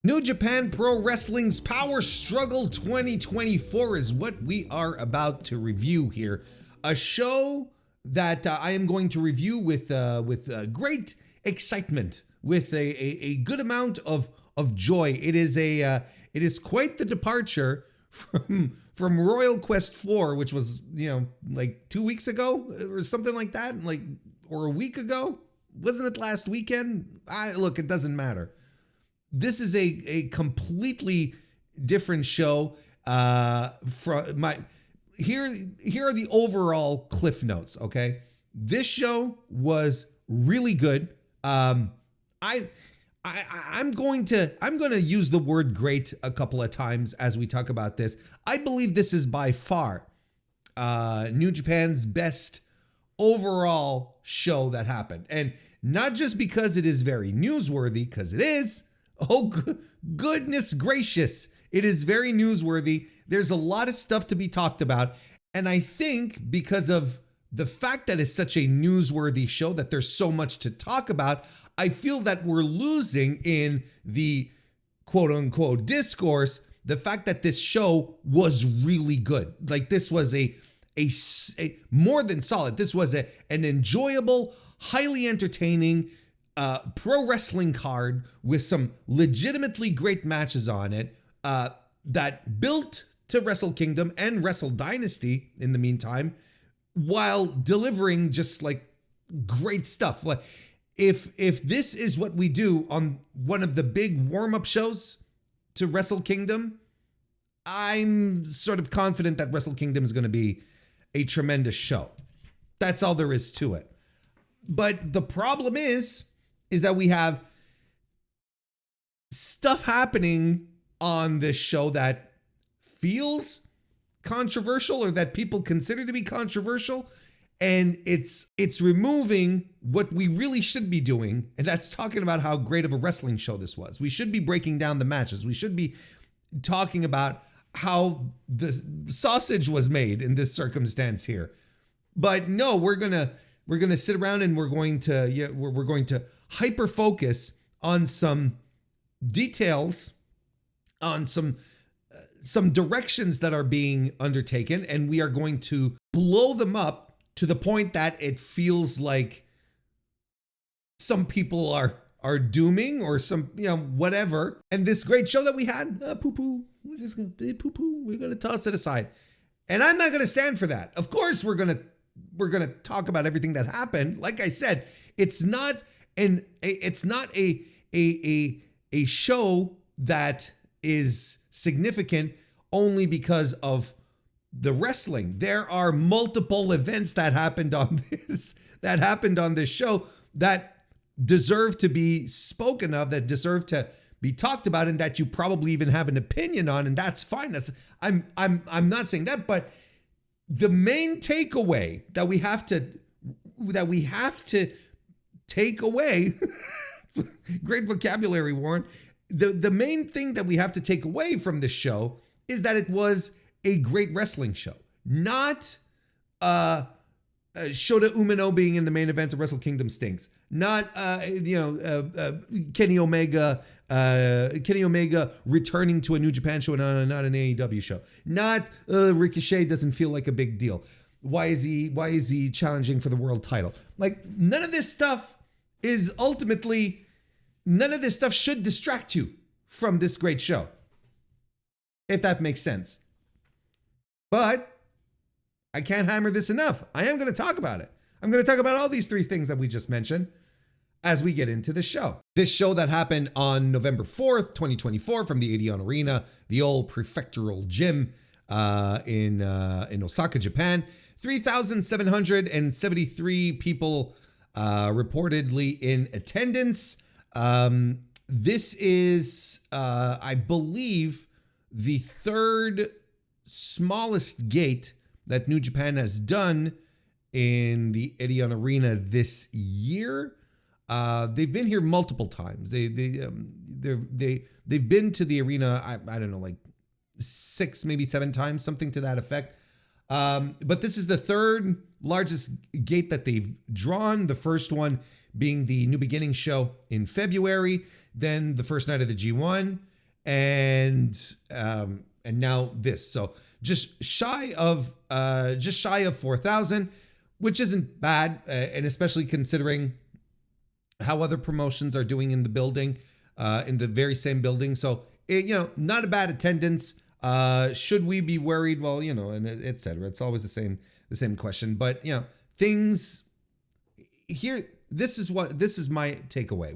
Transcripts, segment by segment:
New Japan Pro Wrestling's Power Struggle 2024 is what we are about to review here. A show that I am going to review with great excitement, with a good amount of joy. It is quite the departure from Royal Quest 4, which was, like 2 weeks ago or something like that, or a week ago. Wasn't it last weekend? Look, it doesn't matter. This is a completely different show. Here are the overall cliff notes. Okay, this show was really good. I'm going to use the word great a couple of times as we talk about this. I believe this is by far New Japan's best overall show that happened, and not just because it is very newsworthy, because it is. Oh, goodness gracious. It is very newsworthy. There's a lot of stuff to be talked about. And I think because of the fact that it's such a newsworthy show, that there's so much to talk about, I feel that we're losing in the quote unquote discourse the fact that this show was really good. Like, this was a more than solid. This was an enjoyable, highly entertaining pro wrestling card with some legitimately great matches on it that built to Wrestle Kingdom and Wrestle Dynasty in the meantime, while delivering just like great stuff. Like, if this is what we do on one of the big warm-up shows to Wrestle Kingdom, I'm sort of confident that Wrestle Kingdom is going to be a tremendous show. That's all there is to it. But the problem is that we have stuff happening on this show that feels controversial, or that people consider to be controversial, and it's removing what we really should be doing, and that's talking about how great of a wrestling show this was. We should be breaking down the matches. We should be talking about how the sausage was made in this circumstance here. But no, we're gonna sit around and we're going to hyper focus on some details, on some directions that are being undertaken, and we are going to blow them up to the point that it feels like some people are dooming, or some, whatever. And this great show that we had, we're gonna toss it aside. And I'm not gonna stand for that. Of course we're gonna talk about everything that happened. Like I said, it's not a show that is significant only because of the wrestling. There are multiple events that happened on this show that deserve to be spoken of, that deserve to be talked about, and that you probably even have an opinion on, and that's fine. I'm not saying that, but the main takeaway that we have to take away, great vocabulary, Warren. The main thing that we have to take away from this show is that it was a great wrestling show, not Shota Umino being in the main event of Wrestle Kingdom stinks, not Kenny Omega returning to a New Japan show and not an AEW show, not Ricochet doesn't feel like a big deal. Why is he challenging for the world title? Like, none of this stuff should distract you from this great show, if that makes sense. But I can't hammer this enough. I am going to talk about it. I'm going to talk about all these three things that we just mentioned as we get into the show. This show that happened on November 4th, 2024, from the Edion Arena, the old prefectural gym in Osaka, Japan. 3,773 people reportedly in attendance. This is, I believe, the third smallest gate that New Japan has done in the Edion Arena this year. They've been here multiple times. They've been to the arena, I don't know, like 6, maybe 7 times, something to that effect. But this is the third largest gate that they've drawn. The first one being the New Beginning show in February, then the first night of the G1, and now this. So just shy of 4,000, which isn't bad, and especially considering how other promotions are doing in the building, in the very same building. So not a bad attendance. Should we be worried? Well, and et cetera. It's always the same question. But things here. This is my takeaway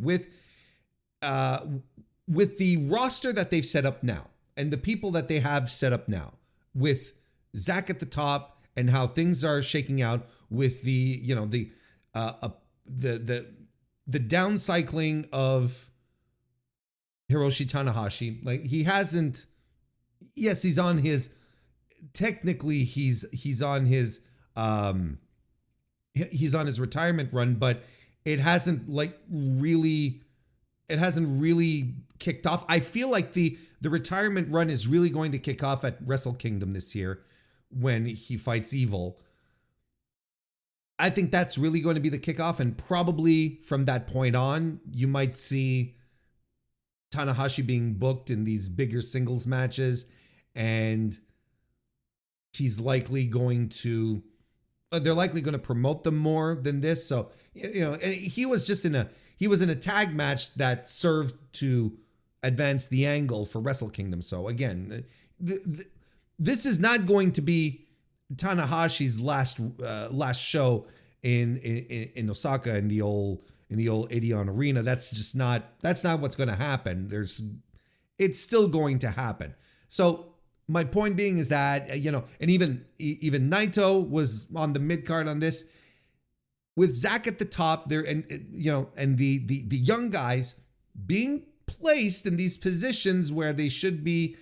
with the roster that they've set up now and the people that they have set up now, with Zach at the top and how things are shaking out with the downcycling of Hiroshi Tanahashi. Like, he hasn't. Yes, he's on his. Technically, he's on his retirement run, but it hasn't really kicked off. I feel like the retirement run is really going to kick off at Wrestle Kingdom this year when he fights Evil. I think that's really going to be the kickoff, and probably from that point on, you might see Tanahashi being booked in these bigger singles matches, and he's likely going to. They're likely going to promote them more than this. So he was just in a tag match that served to advance the angle for Wrestle Kingdom. So again, this is not going to be Tanahashi's last show in Osaka in the old Edion Arena. That's not what's going to happen. It's still going to happen. So my point being is that and even Naito was on the mid card on this, with Zach at the top there, and the young guys being placed in these positions where they should be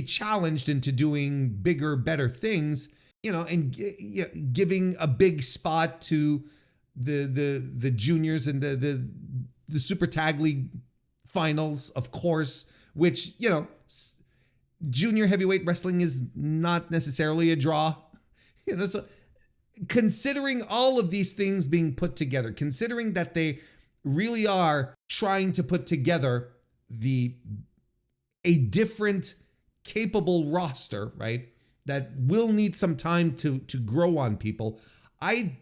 challenged into doing bigger, better things, and giving a big spot to the juniors and the Super Tag League finals, of course, which junior heavyweight wrestling is not necessarily a draw. So considering all of these things being put together, considering that they really are trying to put together a different capable roster, right, that will need some time to grow on people, I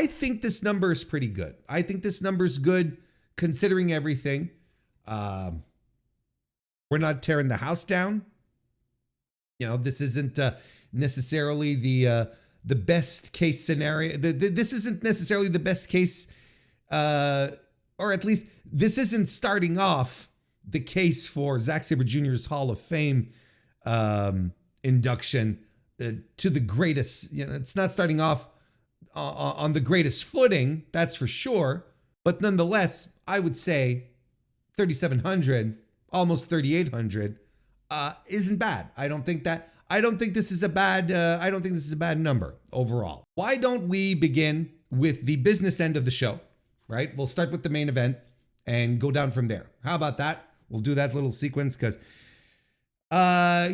think this number is pretty good. I think this number is good considering everything. We're not tearing the house down. This isn't necessarily the best case scenario. This isn't necessarily the best case, or at least this isn't starting off the case for Zack Sabre Jr.'s Hall of Fame induction to the greatest. It's not starting off on the greatest footing, that's for sure. But nonetheless, I would say 3,700, almost 3,800, isn't bad. I don't think this is a bad number overall. Why don't we begin with the business end of the show, right? We'll start with the main event and go down from there. How about that? We'll do that little sequence because I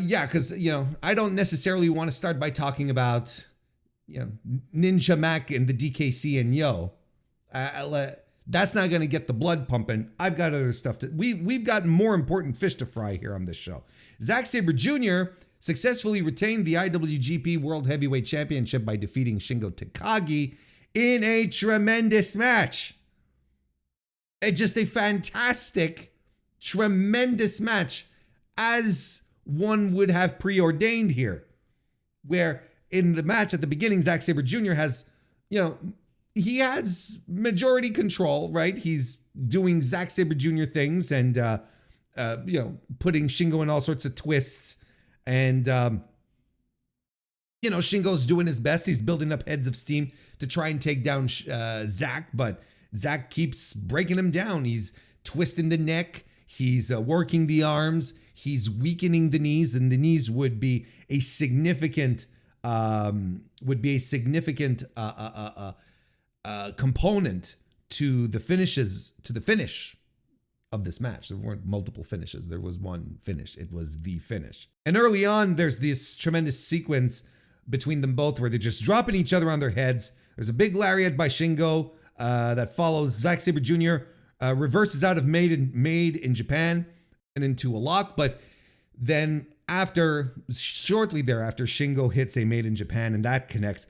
don't necessarily want to start by talking about Ninja Mac and the DKC and Yo. That's not going to get the blood pumping. I've got other stuff we've got more important fish to fry here on this show. Zack Sabre Jr. successfully retained the IWGP World Heavyweight Championship by defeating Shingo Takagi in a tremendous match. Just a fantastic, tremendous match, as one would have preordained here, where in the match at the beginning, Zack Sabre Jr. has, he has majority control, right? He's doing Zack Sabre Jr. things and, putting Shingo in all sorts of twists. And, Shingo's doing his best. He's building up heads of steam to try and take down Zack, but Zack keeps breaking him down. He's twisting the neck. He's working the arms. He's weakening the knees, and the knees would be a significant component to the finish of this match. There weren't multiple finishes. There was one finish. It was the finish. And early on, there's this tremendous sequence between them both where they're just dropping each other on their heads. There's a big lariat by Shingo that follows. Zack Sabre Jr. Reverses out of Made in Japan. and into a lock. But then shortly thereafter, Shingo hits a Made in Japan, and that connects.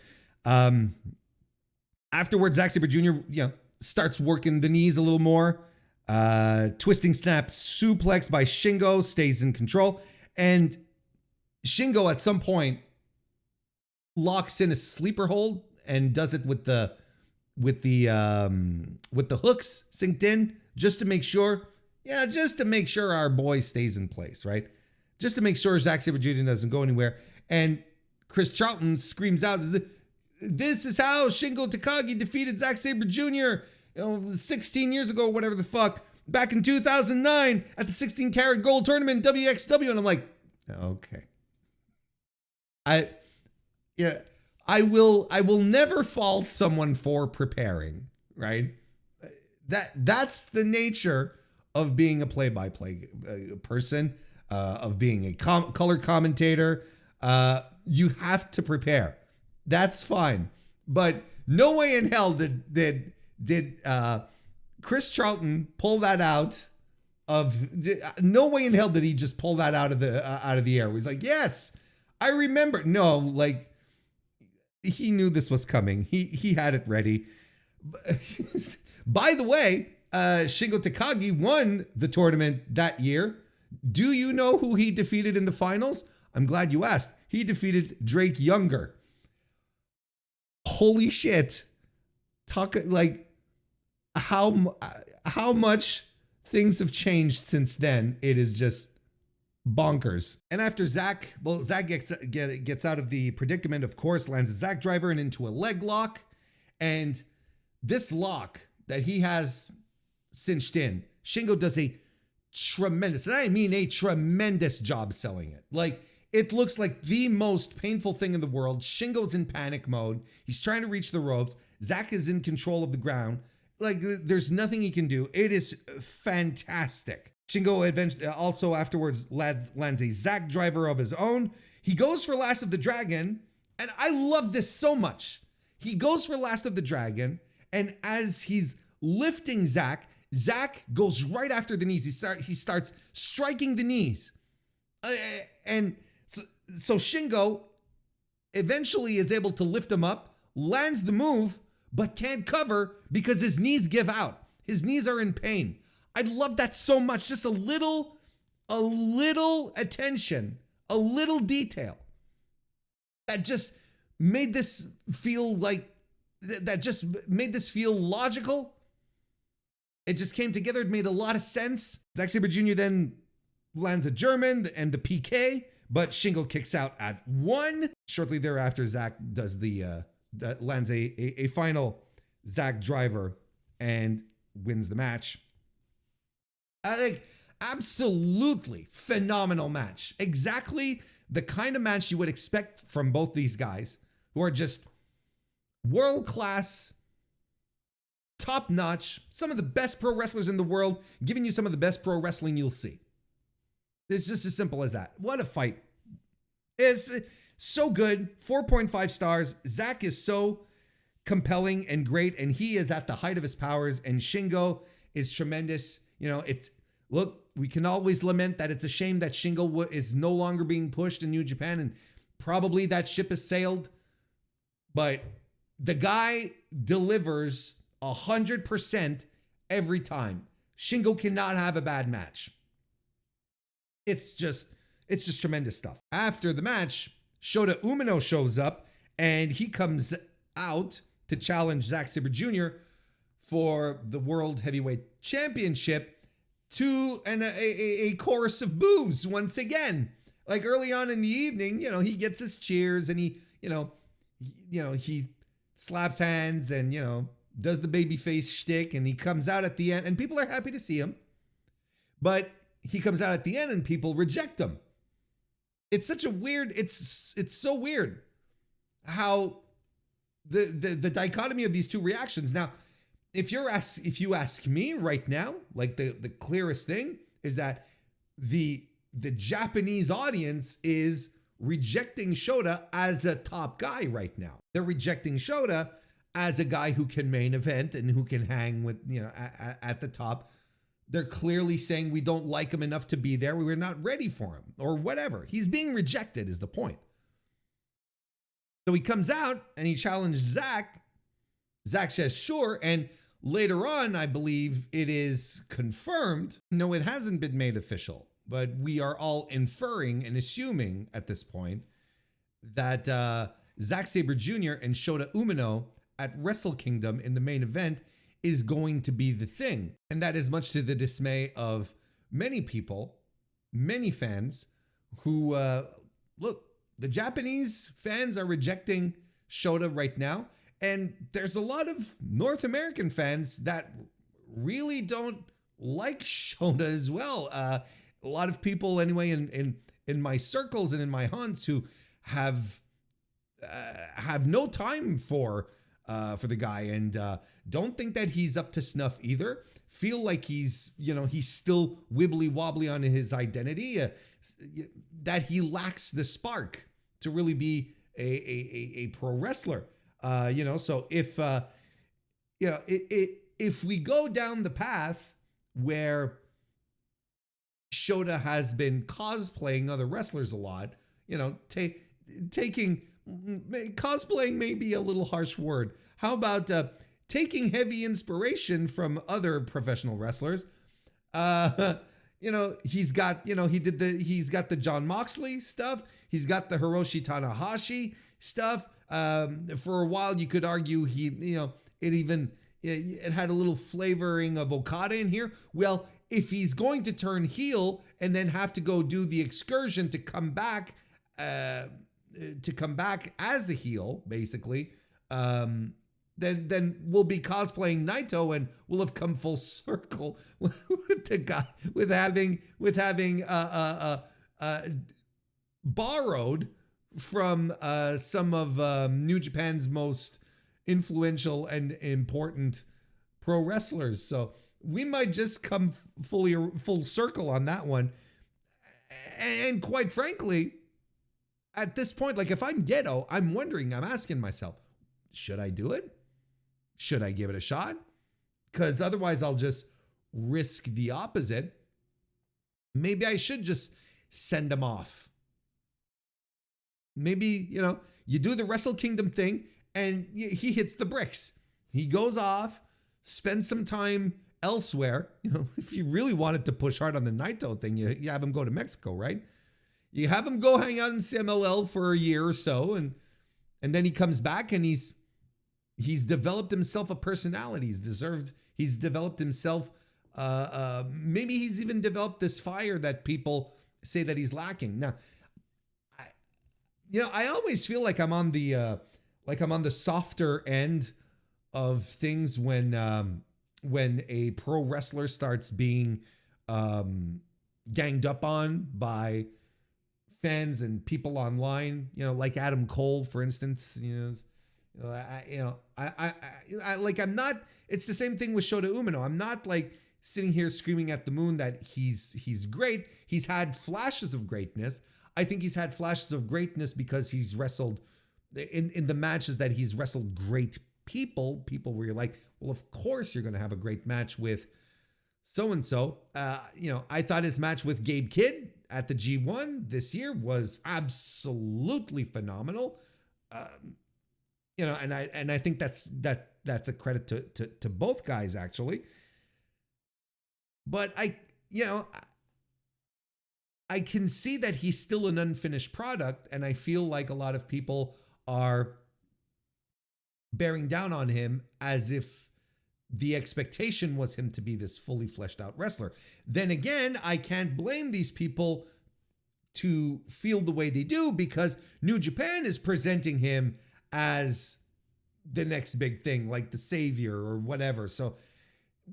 Afterwards, Zack Sabre Jr. Starts working the knees a little more. Twisting snap suplex by Shingo, stays in control, and Shingo at some point locks in a sleeper hold and does it with the hooks synced in, just to make sure our boy stays in place, right? Just to make sure Zack Sabre Jr. doesn't go anywhere. And Chris Charlton screams out, "This is how Shingo Takagi defeated Zack Sabre Jr. 16 years ago, or whatever the fuck, back in 2009 at the 16 karat gold tournament WXW." And I'm like, okay. I will never fault someone for preparing, right? That's the nature of being a play-by-play person, of being a color commentator. You have to prepare. That's fine. But no way in hell did Chris Charlton pull that out of, no way in hell did he just pull that out of the air. He's like, yes, I remember. No, like, he knew this was coming. He had it ready. By the way, Shingo Takagi won the tournament that year. Do you know who he defeated in the finals? I'm glad you asked. He defeated Drake Younger. Holy shit. Talk like how much things have changed since then. It is just bonkers. And after Zack gets out of the predicament, of course, lands a Zack driver and into a leg lock. And this lock that he has cinched in, Shingo does a tremendous, and I mean a tremendous job selling it. Like, it looks like the most painful thing in the world. Shingo's in panic mode. He's trying to reach the ropes. Zack is in control of the ground. Like, there's nothing he can do. It is fantastic. Shingo eventually also afterwards lands a Zack driver of his own. He goes for Last of the Dragon, and I love this so much. He goes for Last of the Dragon, and as he's lifting Zack goes right after the knees. He starts striking the knees. And so Shingo eventually is able to lift him up, lands the move, but can't cover because his knees give out. His knees are in pain. I love that so much. Just a little attention, a little detail that just made this feel logical. It just came together. It made a lot of sense. Zack Sabre Jr. then lands a German and the PK, but Shingo kicks out at 1. Shortly thereafter, Zack does lands a final Zack driver and wins the match. Absolutely phenomenal match. Exactly the kind of match you would expect from both these guys, who are just world-class, top-notch, some of the best pro wrestlers in the world, giving you some of the best pro wrestling you'll see. It's just as simple as that. What a fight. It's so good. 4.5 stars. Zack is so compelling and great, and he is at the height of his powers, and Shingo is tremendous. Look, we can always lament that it's a shame that Shingo is no longer being pushed in New Japan, and probably that ship has sailed. But the guy delivers 100% every time. Shingo cannot have a bad match. It's just tremendous stuff. After the match, Shota Umino shows up, and he comes out to challenge Zack Sabre Jr. for the World Heavyweight Championship to a chorus of boos once again. Like early on in the evening, he gets his cheers and he slaps hands and, does the babyface shtick, and he comes out at the end and people are happy to see him. But he comes out at the end and people reject him. It's such a weird, it's so weird how the dichotomy of these two reactions. Now, if you ask me right now, like the clearest thing is that the Japanese audience is rejecting Shota as a top guy right now. They're rejecting Shota as a guy who can main event and who can hang with, at the top. They're clearly saying we don't like him enough to be there. We were not ready for him or whatever. He's being rejected is the point. So he comes out and he challenged Zach. Zach says, sure. And later on, I believe it is confirmed. No, it hasn't been made official, but we are all inferring and assuming at this point that Zack Sabre Jr. and Shota Umino at Wrestle Kingdom in the main event is going to be the thing. And that is much to the dismay of many people, many fans who, look, the Japanese fans are rejecting Shota right now. And there's a lot of North American fans that really don't like Shota as well. A lot of people anyway in my circles and in my hunts who have no time for the guy and don't think that he's up to snuff either. Feel like he's still wibbly wobbly on his identity, that he lacks the spark to really be a pro wrestler. So if we go down the path where Shota has been cosplaying other wrestlers a lot, cosplaying may be a little harsh word. How about taking heavy inspiration from other professional wrestlers? He's got the Jon Moxley stuff. He's got the Hiroshi Tanahashi stuff. For a while, you could argue it had a little flavoring of Okada in here. Well, if he's going to turn heel and then have to go do the excursion to come back as a heel, basically, then we'll be cosplaying Naito and we'll have come full circle with the guy with having borrowed from some of New Japan's most influential and important pro wrestlers. So we might just come full circle on that one. And quite frankly, at this point, like if I'm Gedo, I'm asking myself, should I do it? Should I give it a shot? Because otherwise I'll just risk the opposite. Maybe I should just send him off. Maybe, you do the Wrestle Kingdom thing and he hits the bricks. He goes off, spends some time elsewhere. If you really wanted to push hard on the Naito thing, you have him go to Mexico, right? You have him go hang out in CMLL for a year or so, and then he comes back and he's developed himself a personality. He's developed himself, maybe he's even developed this fire that people say that he's lacking. Now, I always feel like I'm on the softer end of things when a pro wrestler starts being ganged up on by fans and people online, like Adam Cole, for instance. I'm not. It's the same thing with Shota Umino. I'm not like sitting here screaming at the moon that he's great. He's had flashes of greatness. I think he's had flashes of greatness because he's wrestled in the matches that he's wrestled great people where you're like, well, of course you're going to have a great match with so-and-so. I thought his match with Gabe Kidd at the G1 this year was absolutely phenomenal. And I think that's a credit to both guys, actually. But I can see that he's still an unfinished product, and I feel like a lot of people are bearing down on him as if the expectation was him to be this fully fleshed out wrestler. Then again, I can't blame these people to feel the way they do because New Japan is presenting him as the next big thing, like the savior or whatever. So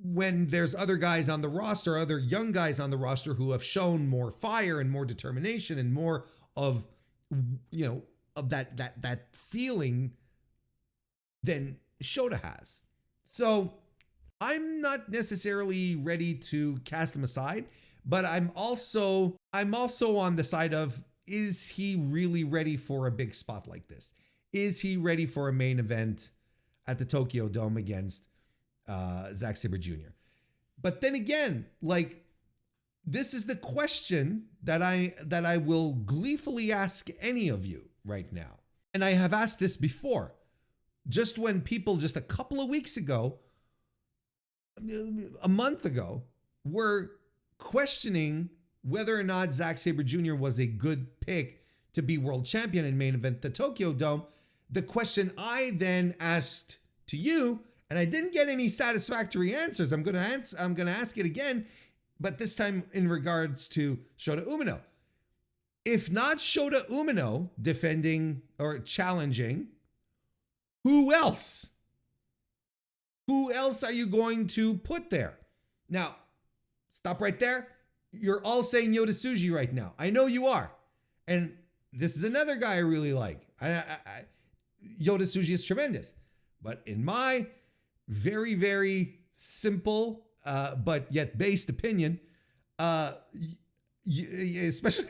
when there's other guys on the roster, other young guys on the roster who have shown more fire and more determination and more of, of that feeling than Shota has. So I'm not necessarily ready to cast him aside, but I'm also on the side of, is he really ready for a big spot like this? Is he ready for a main event at the Tokyo Dome against Zack Sabre Jr.? But then again, like, this is the question that I will gleefully ask any of you right now. And I have asked this before. Just when people just a couple of weeks ago, a month ago, were questioning whether or not Zack Sabre Jr. was a good pick to be world champion in main event the Tokyo Dome, the question I then asked to you, and I didn't get any satisfactory answers. I'm gonna ask it again, but this time in regards to Shota Umino. If not Shota Umino defending or challenging, who else? Who else are you going to put there? Now, stop right there. You're all saying Yota Tsuji right now. I know you are. And this is another guy I really like. Yota Tsuji is tremendous. But in my very, very simple but yet based opinion, especially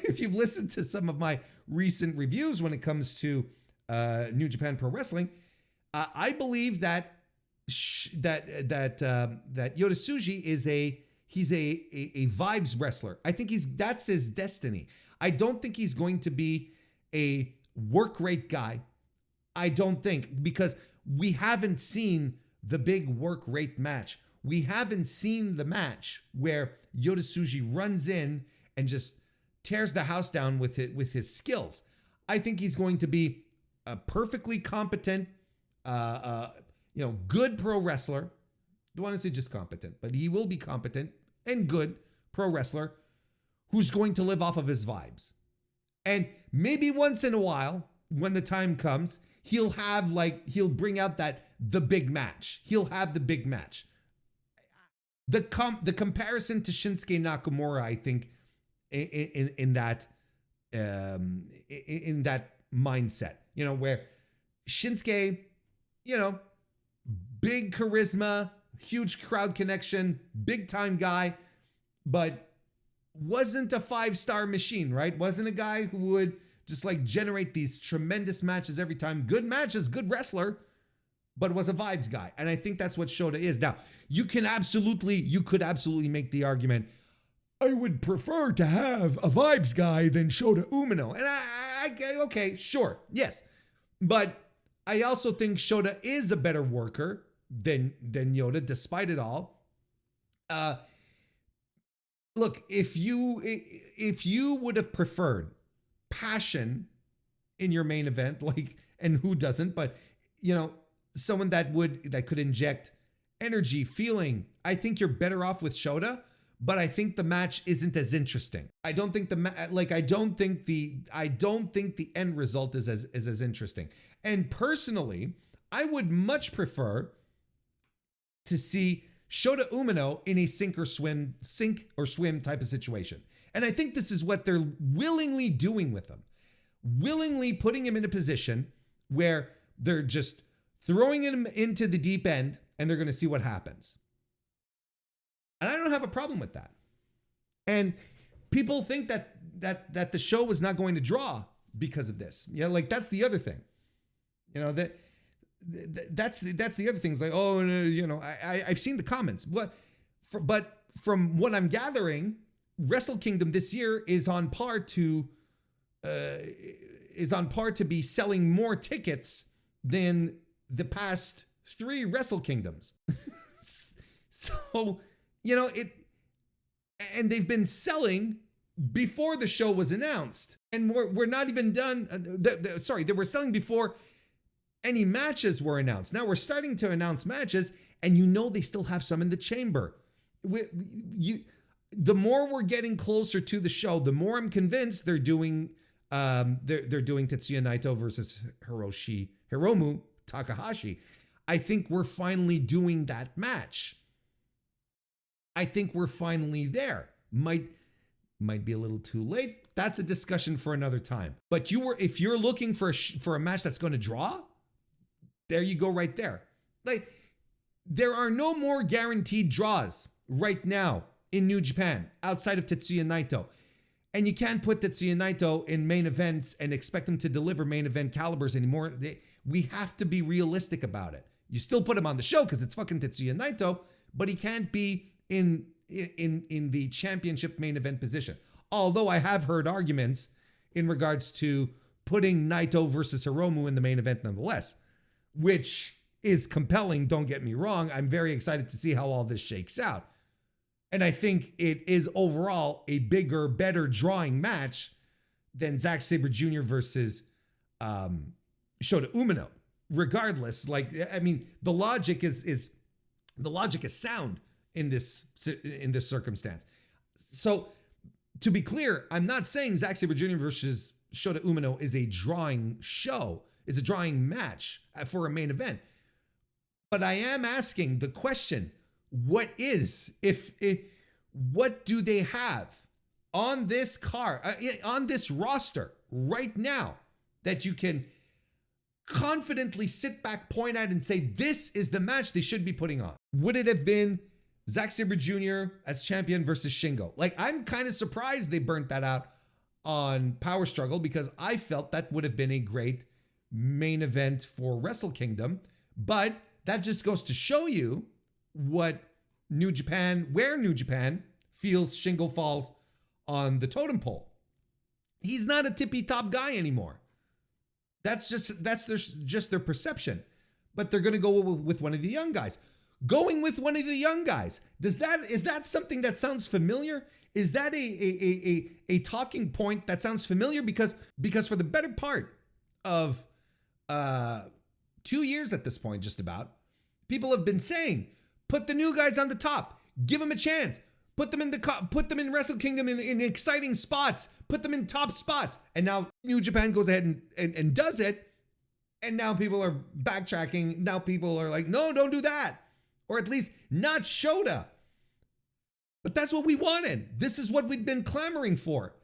if you've listened to some of my recent reviews when it comes to New Japan Pro Wrestling, I believe that that Yota Tsuji is a vibes wrestler. I think that's his destiny. I don't think he's going to be a work rate guy. I don't think, because we haven't seen the big work rate match. We haven't seen the match where Yota Tsuji runs in and just tears the house down with his skills. I think he's going to be a perfectly competent, good pro wrestler. Don't want to say just competent, but he will be competent and good pro wrestler who's going to live off of his vibes. And maybe once in a while, when the time comes, he'll bring out the big match. He'll have the big match. The comparison to Shinsuke Nakamura, I think, in that mindset, where Shinsuke, big charisma, huge crowd connection, big time guy, but wasn't a 5-star machine, right? Wasn't a guy who would just generate these tremendous matches every time. Good matches, good wrestler, but was a vibes guy. And I think that's what Shota is. Now, you could absolutely make the argument, I would prefer to have a vibes guy than Shota Umino. And okay, sure, yes. But I also think Shota is a better worker than Yota, despite it all. Look, if you would have preferred passion in your main event, and who doesn't, but someone that could inject energy, feeling, I think you're better off with Shota. But I think the match isn't as interesting. I don't think the end result is as interesting. And personally, I would much prefer to see Shota Umino in a sink or swim type of situation. And I think this is what they're willingly doing with him. Willingly putting him in a position where they're just throwing him into the deep end and they're going to see what happens. And I don't have a problem with that. And people think that the show was not going to draw because of this. That's the other thing. That's the other thing. It's like, oh, I've seen the comments. But from what I'm gathering, Wrestle Kingdom this year is on par to be selling more tickets than the past 3 Wrestle Kingdoms. So, and they've been selling before the show was announced. And we're not even done. They were selling before any matches were announced. Now we're starting to announce matches, and they still have some in the chamber. The more we're getting closer to the show, the more I'm convinced they're doing Tetsuya Naito versus Hiromu Takahashi. I think we're finally doing that match. I think we're finally there. Might be a little too late. That's a discussion for another time. But if you're looking for a match that's going to draw, there you go right there. There are no more guaranteed draws right now in New Japan outside of Tetsuya Naito. And you can't put Tetsuya Naito in main events and expect him to deliver main event calibers anymore. We have to be realistic about it. You still put him on the show because it's fucking Tetsuya Naito, but he can't be in the championship main event position. Although I have heard arguments in regards to putting Naito versus Hiromu in the main event nonetheless, which is compelling, don't get me wrong. I'm very excited to see how all this shakes out. And I think it is overall a bigger, better drawing match than Zack Sabre Jr. versus Shota Umino. Regardless, like, I mean, the logic is sound in this circumstance. So to be clear, I'm not saying Zack Sabre Jr. versus Shota Umino is a drawing show. It's a drawing match for a main event. But I am asking the question, what do they have on this card, on this roster right now that you can confidently sit back, point at, and say, this is the match they should be putting on? Would it have been Zack Sabre Jr. as champion versus Shingo? Like, I'm kind of surprised they burnt that out on Power Struggle, because I felt that would have been a great main event for Wrestle Kingdom. But that just goes to show you where New Japan feels Shingo falls on the totem pole. He's not a tippy top guy anymore. That's just their perception. But they're going to go with one of the young guys. Going with one of the young guys, is that something that sounds familiar? Is that a talking point that sounds familiar? Because for the better part of 2 years at this point, just about, people have been saying, put the new guys on the top, give them a chance, put them in Wrestle Kingdom in exciting spots, put them in top spots. And now New Japan goes ahead and does it. And now people are backtracking. Now people are like, no, don't do that. Or at least not Shota. But that's what we wanted. This is what we'd been clamoring for.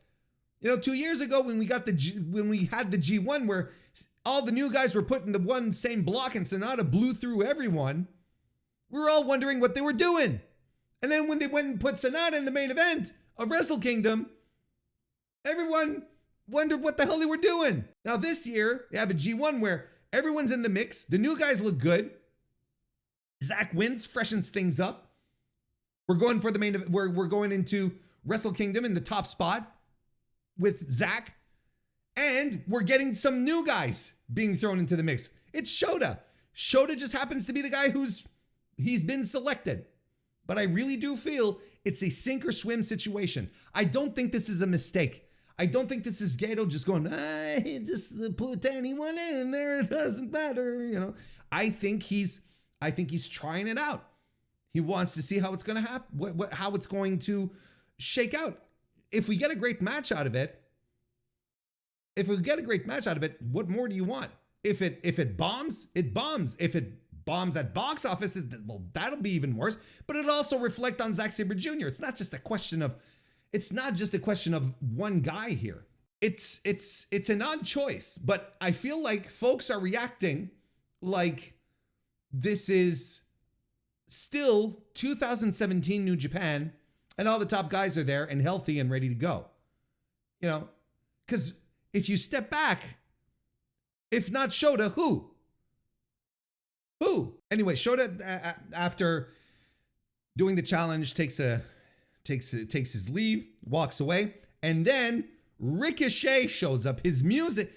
2 years ago when we had the G1 where all the new guys were put in the one same block and Sonata blew through everyone, we were all wondering what they were doing. And then when they went and put Sonata in the main event of Wrestle Kingdom, everyone wondered what the hell they were doing. Now this year, they have a G1 where everyone's in the mix. The new guys look good. Zack wins, freshens things up. We're going for the main event. We're going into Wrestle Kingdom in the top spot with Zack. And we're getting some new guys being thrown into the mix. It's Shota. Shota just happens to be the guy he's been selected. But I really do feel it's a sink or swim situation. I don't think this is a mistake. I don't think this is Gato just going, just put anyone in there. It doesn't matter. I think he's trying it out. He wants to see how it's going to happen, how it's going to shake out. If we get a great match out of it, what more do you want? If it bombs, it bombs. If it bombs at box office, that'll be even worse. But it'll also reflect on Zack Sabre Jr. It's not just a question of one guy here. It's an odd choice, but I feel like folks are reacting like this is still 2017 New Japan and all the top guys are there and healthy and ready to go. Because if you step back, if not Shota, who? Anyway, Shota, after doing the challenge, takes his leave, walks away, and then Ricochet shows up. His music,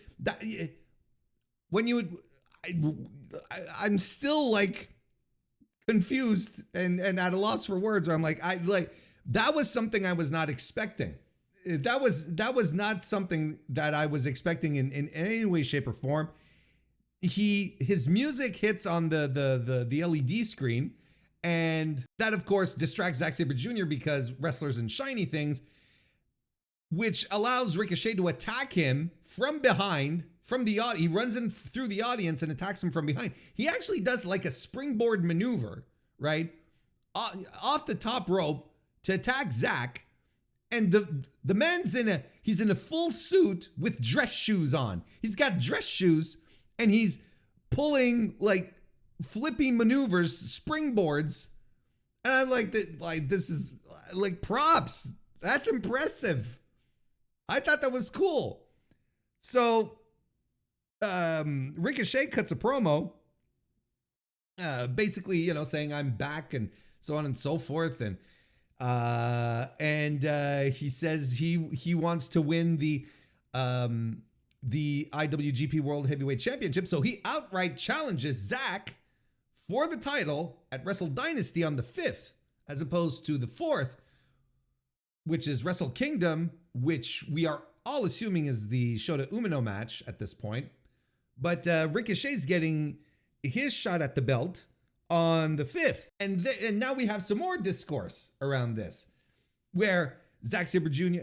I'm still like confused and at a loss for words. Where I'm like, that was something I was not expecting. That was not something that I was expecting in any way, shape, or form. His music hits on the LED screen, and that of course distracts Zack Sabre Jr. because wrestlers and shiny things, which allows Ricochet to attack him from behind, he runs in through the audience and attacks him from behind. He actually does like a springboard maneuver, right? Off the top rope to attack Zack. And the man's he's in a full suit with dress shoes on. He's got dress shoes and he's pulling like flippy maneuvers, springboards. And I'm like, this is like props. That's impressive. I thought that was cool. So Ricochet cuts a promo, basically, saying I'm back and so on and so forth. And And he says he wants to win the IWGP World Heavyweight Championship. So he outright challenges Zack for the title at Wrestle Dynasty on the 5th, as opposed to the 4th, which is Wrestle Kingdom, which we are all assuming is the Shota Umino match at this point. But Ricochet's getting his shot at the belt on the 5th. And now we have some more discourse around this, where Zack Sabre Jr.,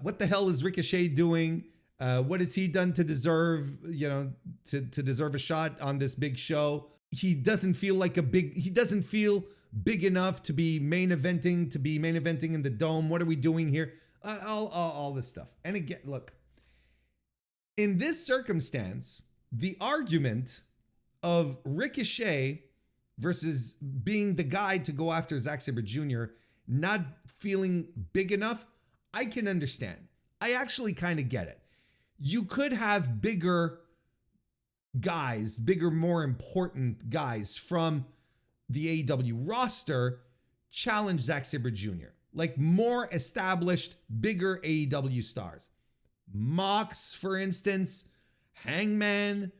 what the hell is Ricochet doing? What has he done to deserve, to deserve a shot on this big show? He doesn't feel big enough to be main eventing in the Dome. What are we doing here? All this stuff. And again, look, in this circumstance, the argument of Ricochet versus being the guy to go after Zack Sabre Jr. not feeling big enough, I can understand. I actually kind of get it. You could have bigger, more important guys from the AEW roster challenge Zack Sabre Jr. Like more established, bigger AEW stars. Mox, for instance, Hangman,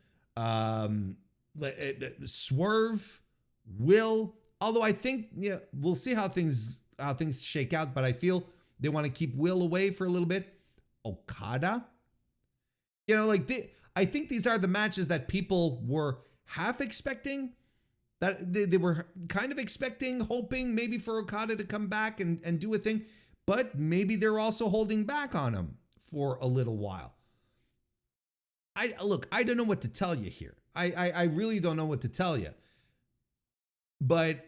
Swerve, Will. Although I think, we'll see how things shake out, but I feel they want to keep Will away for a little bit. Okada. I think these are the matches that people were half expecting, that they were kind of expecting, hoping maybe for Okada to come back and do a thing, but maybe they're also holding back on him for a little while. I don't know what to tell you here. I really don't know what to tell you. But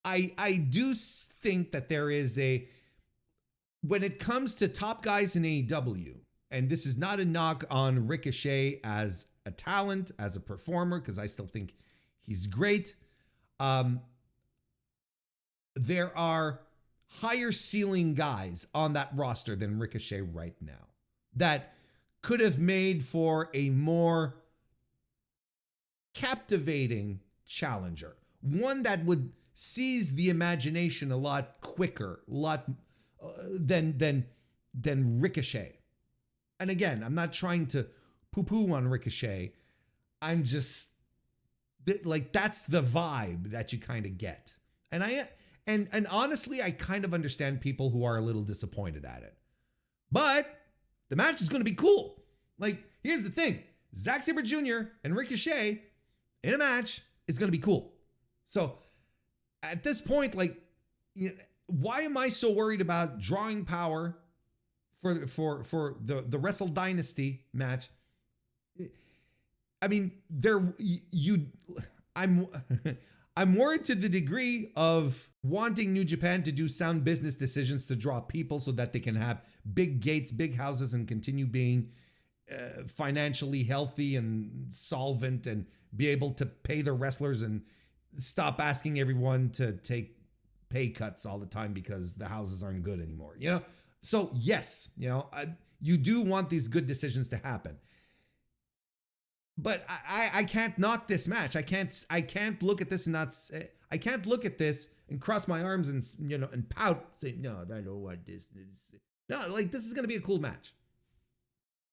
I do think that there is when it comes to top guys in AEW, and this is not a knock on Ricochet as a talent, as a performer, because I still think he's great. There are higher ceiling guys on that roster than Ricochet right now that could have made for a more captivating challenger, one that would seize the imagination a lot quicker, than Ricochet. And again, I'm not trying to poo-poo on Ricochet. I'm just that's the vibe that you kind of get. And honestly, I kind of understand people who are a little disappointed at it. But the match is going to be cool. Here's the thing. Zack Sabre Jr. and Ricochet in a match is going to be cool. So at this point, why am I so worried about drawing power for the Wrestle Dynasty match? I mean, I'm worried to the degree of wanting New Japan to do sound business decisions to draw people so that they can have big gates, big houses, and continue being financially healthy and solvent and be able to pay their wrestlers and stop asking everyone to take pay cuts all the time because the houses aren't good anymore. So yes, you do want these good decisions to happen. But I can't knock this match. I can't look at this and I can't look at this and cross my arms and and pout, say, no, I don't want this. No, this is gonna be a cool match.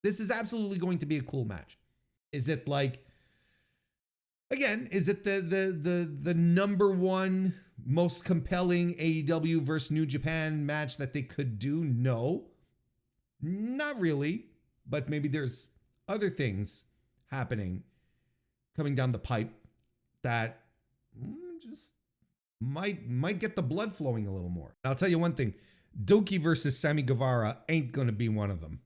This is absolutely going to be a cool match. Is it is it the number one most compelling AEW versus New Japan match that they could do? No, not really. But maybe there's other things happening coming down the pipe that just might get the blood flowing a little more. I'll tell you one thing. Doki versus Sammy Guevara ain't going to be one of them.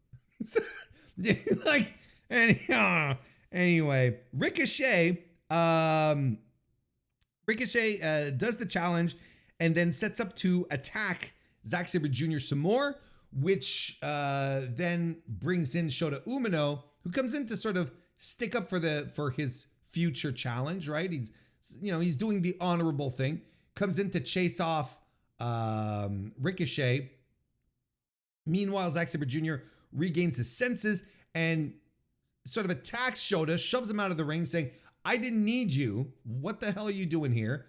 Anyway, Ricochet does the challenge and then sets up to attack Zack Sabre Jr. some more, which then brings in Shota Umino, who comes in to sort of stick up for his future challenge, right? He's doing the honorable thing. Comes in to chase off Ricochet. Meanwhile, Zack Sabre Jr. regains his senses and sort of attacks Shota, shoves him out of the ring, saying, "I didn't need you. What the hell are you doing here?"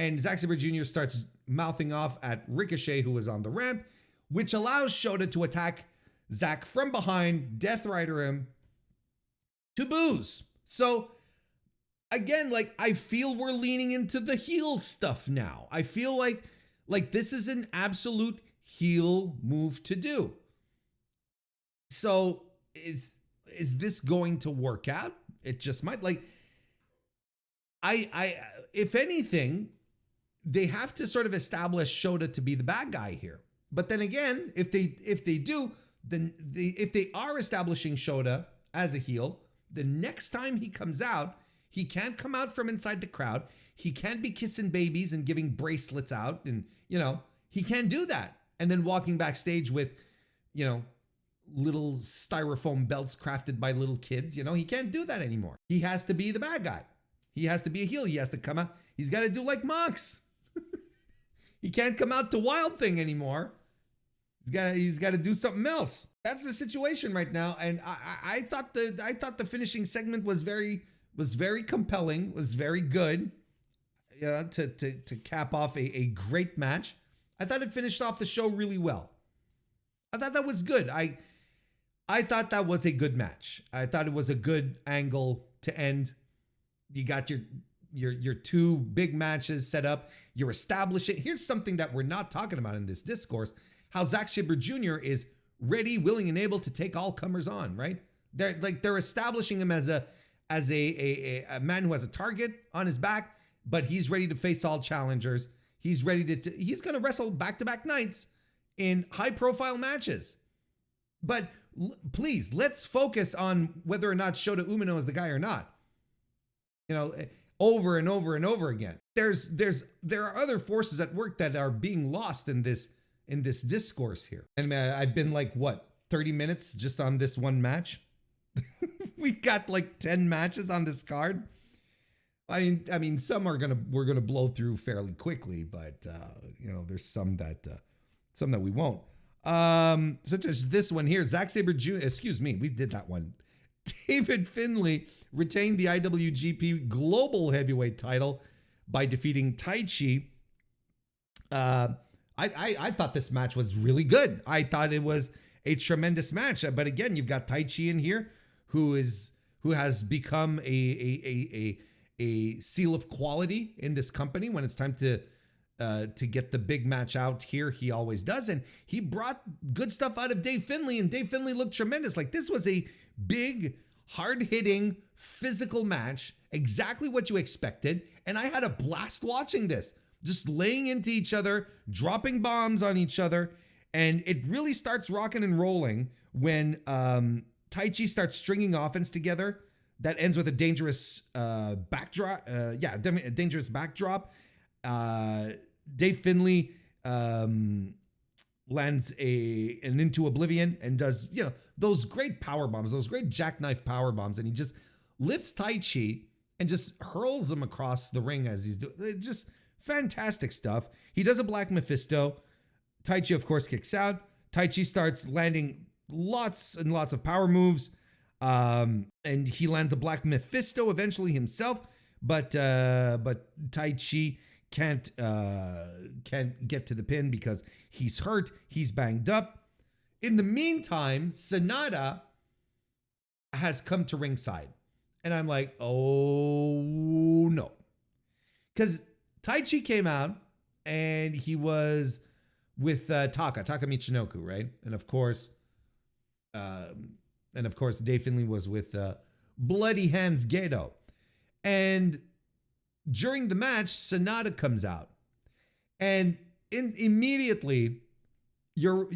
And Zack Sabre Jr. starts mouthing off at Ricochet, who was on the ramp, which allows Shota to attack Zack from behind, Death Rider him to booze. So again, like, I feel we're leaning into the heel stuff now. I feel like this is an absolute heel move to do. So is this going to work out? It just might. Like, I if anything, they have to sort of establish Shota to be the bad guy here. But then again, if they do, then if they are establishing Shota as a heel, the next time he comes out, he can't come out from inside the crowd. He can't be kissing babies and giving bracelets out, and he can't do that. And then walking backstage with, little styrofoam belts crafted by little kids. He can't do that anymore. He has to be the bad guy. He has to be a heel. He has to come out. He's got to do like Mox. He can't come out to Wild Thing anymore. He's got to do something else. That's the situation right now. And I thought the finishing segment was very compelling, was very good. To cap off a great match. I thought it finished off the show really well. I thought that was good. I thought that was a good match. I thought it was a good angle to end. You got your two big matches set up. You're establishing. Here's something that we're not talking about in this discourse: how Zack Sabre Jr. is ready, willing, and able to take all comers on. Right? They're establishing him as a man who has a target on his back, but he's ready to face all challengers. He's ready he's going to wrestle back-to-back nights in high-profile matches. But please, let's focus on whether or not Shota Umino is the guy or not. Over and over and over again. There are other forces at work that are being lost in this discourse here. And I've been 30 minutes just on this one match. We got 10 matches on this card. I mean, some we're gonna blow through fairly quickly, but there's some that we won't. Such as this one here, Zack Sabre Jr. Excuse me, we did that one. David Finlay retained the IWGP Global Heavyweight title by defeating Taichi. I thought this match was really good. I thought it was a tremendous match. But again, you've got Taichi in here, who has become a seal of quality in this company. When it's time to get the big match out here, he always does. And he brought good stuff out of Dave Finlay, and Dave Finlay looked tremendous. This was a big, hard-hitting, physical match, exactly what you expected. And I had a blast watching this, just laying into each other, dropping bombs on each other. And it really starts rocking and rolling when Taichi starts stringing offense together. That ends with a dangerous backdrop. Dangerous backdrop. Dave Finlay lands an into oblivion and does, those great power bombs, those great jackknife power bombs. And he just lifts Taichi and just hurls him across the ring as he's doing. It's just fantastic stuff. He does a Black Mephisto. Taichi, of course, kicks out. Taichi starts landing lots and lots of power moves. And he lands a Black Mephisto eventually himself. But Taichi can't get to the pin because he's hurt. He's banged up. In the meantime, Sonata has come to ringside. And I'm like, oh no. Because Taichi came out and he was with Taka Michinoku, right? And of course, Dave Finlay was with Bloody Hands Gedo. And during the match, Sonata comes out. And immediately, your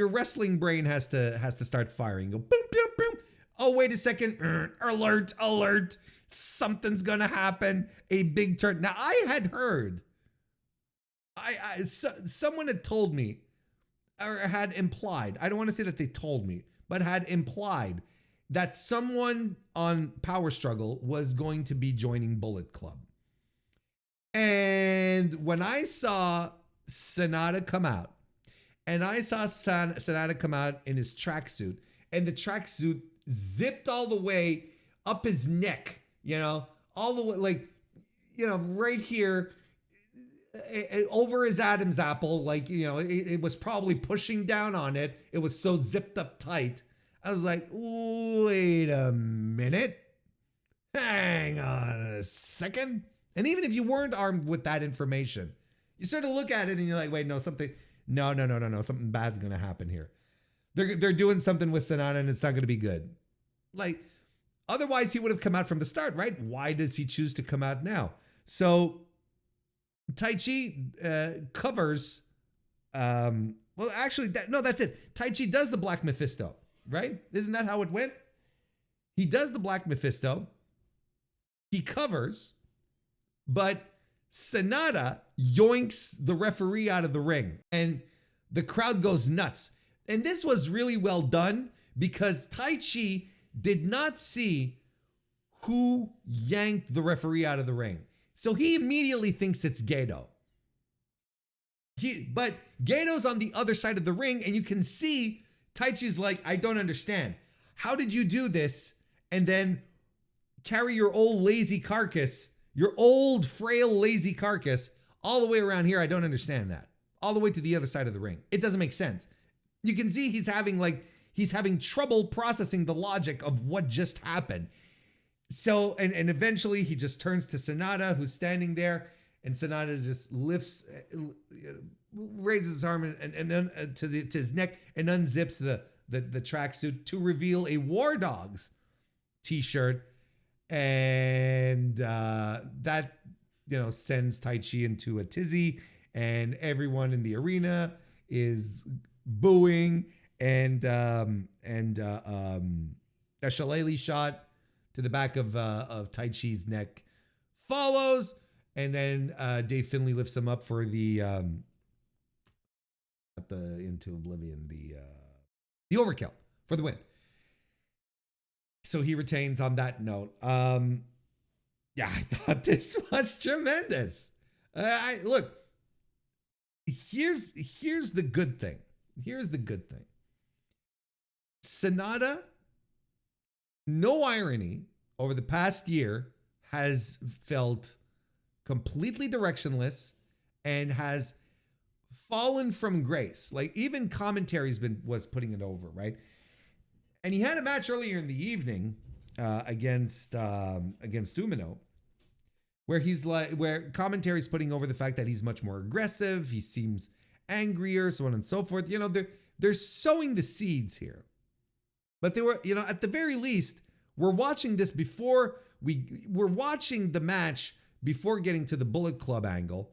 wrestling brain has to start firing. Go boom, boom, boom. Oh, wait a second. Alert. Something's going to happen. A big turn. Now, I had heard, someone had told me, or had implied, I don't want to say that they told me, but had implied that someone on Power Struggle was going to be joining Bullet Club. And when I saw Sonata come out, and I saw Sonata come out in his tracksuit, and the tracksuit zipped all the way up his neck, all the way, right here. over his Adam's apple, like, it was probably pushing down on it. It was so zipped up tight. I was like, wait a minute. Hang on a second. And even if you weren't armed with that information, you sort of look at it and you're like, wait, no, something bad's going to happen here. They're doing something with Sanada and it's not going to be good. Like, otherwise he would have come out from the start, right? Why does he choose to come out now? So Taichi covers, that's it. Taichi does the Black Mephisto, right? Isn't that how it went? He does the Black Mephisto. He covers, but Sanada yoinks the referee out of the ring and the crowd goes nuts. And this was really well done because Taichi did not see who yanked the referee out of the ring. So he immediately thinks it's Gedo. But Gedo's on the other side of the ring and you can see Taichi's like, I don't understand. How did you do this and then carry your old lazy carcass, your old frail lazy carcass all the way around here? I don't understand that. All the way to the other side of the ring. It doesn't make sense. You can see he's having trouble processing the logic of what just happened. So, and eventually he just turns to Sanada, who's standing there, and Sanada just raises his arm and to his neck and unzips the tracksuit to reveal a War Dogs t-shirt. And that, sends Taichi into a tizzy, and everyone in the arena is booing, and a shillelagh shot to the back of Taichi's neck follows, and then Dave Finlay lifts him up for the into oblivion, the overkill for the win. So he retains on that note. Yeah, I thought this was tremendous. Look, here's the good thing. Here's the good thing. Sanada, no irony, over the past year has felt completely directionless and has fallen from grace. Like, even commentary's was putting it over, right? And he had a match earlier in the evening against Umino, where commentary's putting over the fact that he's much more aggressive, he seems angrier, so on and so forth. They're sowing the seeds here. But they were, at the very least, we're watching this before we're watching the match before getting to the Bullet Club angle.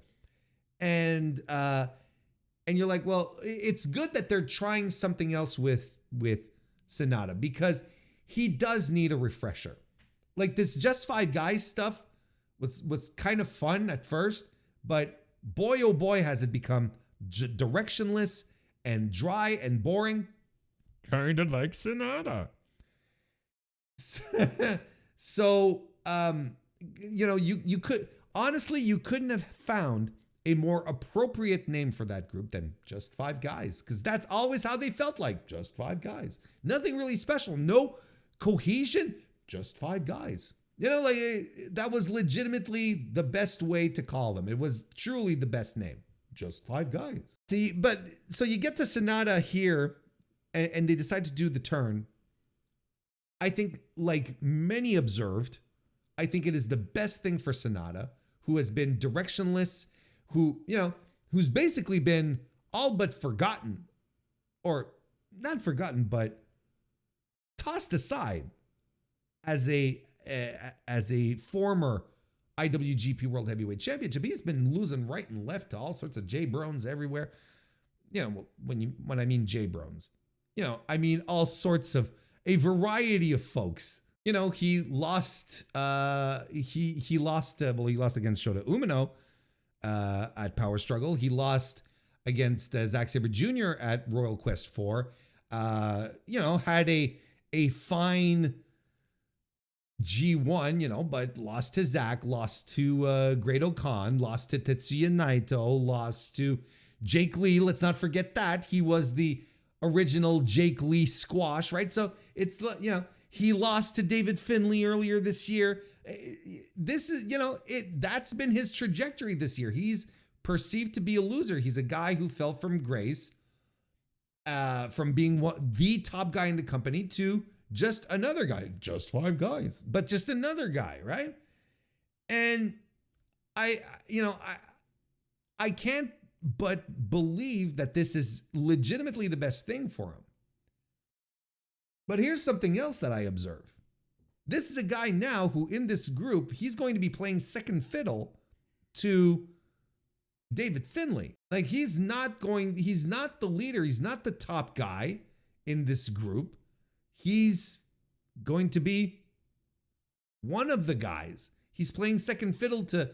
And you're like, well, it's good that they're trying something else with Sanada, because he does need a refresher. Like, this Just Five Guys stuff was kind of fun at first, but boy, oh boy, has it become directionless and dry and boring. Kind of like Sanada. So, you could, honestly, you couldn't have found a more appropriate name for that group than Just Five Guys, because that's always how they felt like. Just Five Guys. Nothing really special. No cohesion. Just Five Guys. That was legitimately the best way to call them. It was truly the best name. Just Five Guys. See, but so you get to Sanada here, and they decide to do the turn. I think, like many observed, I think it is the best thing for Sanada, who has been directionless, who's basically been all but forgotten, or not forgotten, but tossed aside as a former IWGP World Heavyweight Championship. He's been losing right and left to all sorts of J Brones everywhere. When I mean J Brones, I mean all sorts of a variety of folks. He lost. He lost against Shota Umino at Power Struggle. He lost against Zack Sabre Jr. at Royal Quest 4. Had a fine G1, but lost to Zack, lost to Great O'Khan, lost to Tetsuya Naito, lost to Jake Lee. Let's not forget that. He was the original Jake Lee squash, right? So it's, he lost to David Finlay earlier this year. This is, that's been his trajectory this year. He's perceived to be a loser. He's a guy who fell from grace, from being the top guy in the company to just another guy, just 5 guys, but just another guy, right? And I can't but believe that this is legitimately the best thing for him. But here's something else that I observe. This is a guy now who in this group, he's going to be playing second fiddle to David Finlay. Like he's not the leader. He's not the top guy in this group. He's going to be one of the guys. He's playing second fiddle to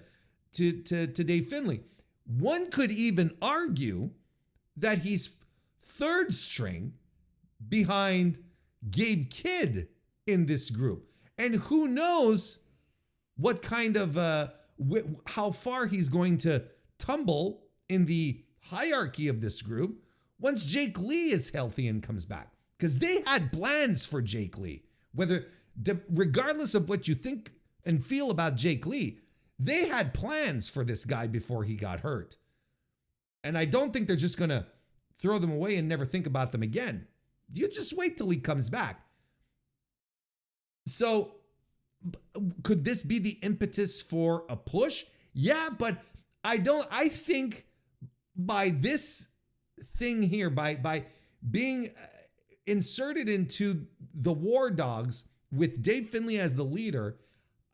Dave Finlay. One could even argue that he's third string behind Gabe Kidd in this group. And who knows what kind of, how far he's going to tumble in the hierarchy of this group once Jake Lee is healthy and comes back. Because they had plans for Jake Lee. Regardless of what you think and feel about Jake Lee, they had plans for this guy before he got hurt. And I don't think they're just going to throw them away and never think about them again. You just wait till he comes back. So could this be the impetus for a push? Yeah, but I think by this thing here, by being inserted into the War Dogs with Dave Finlay as the leader,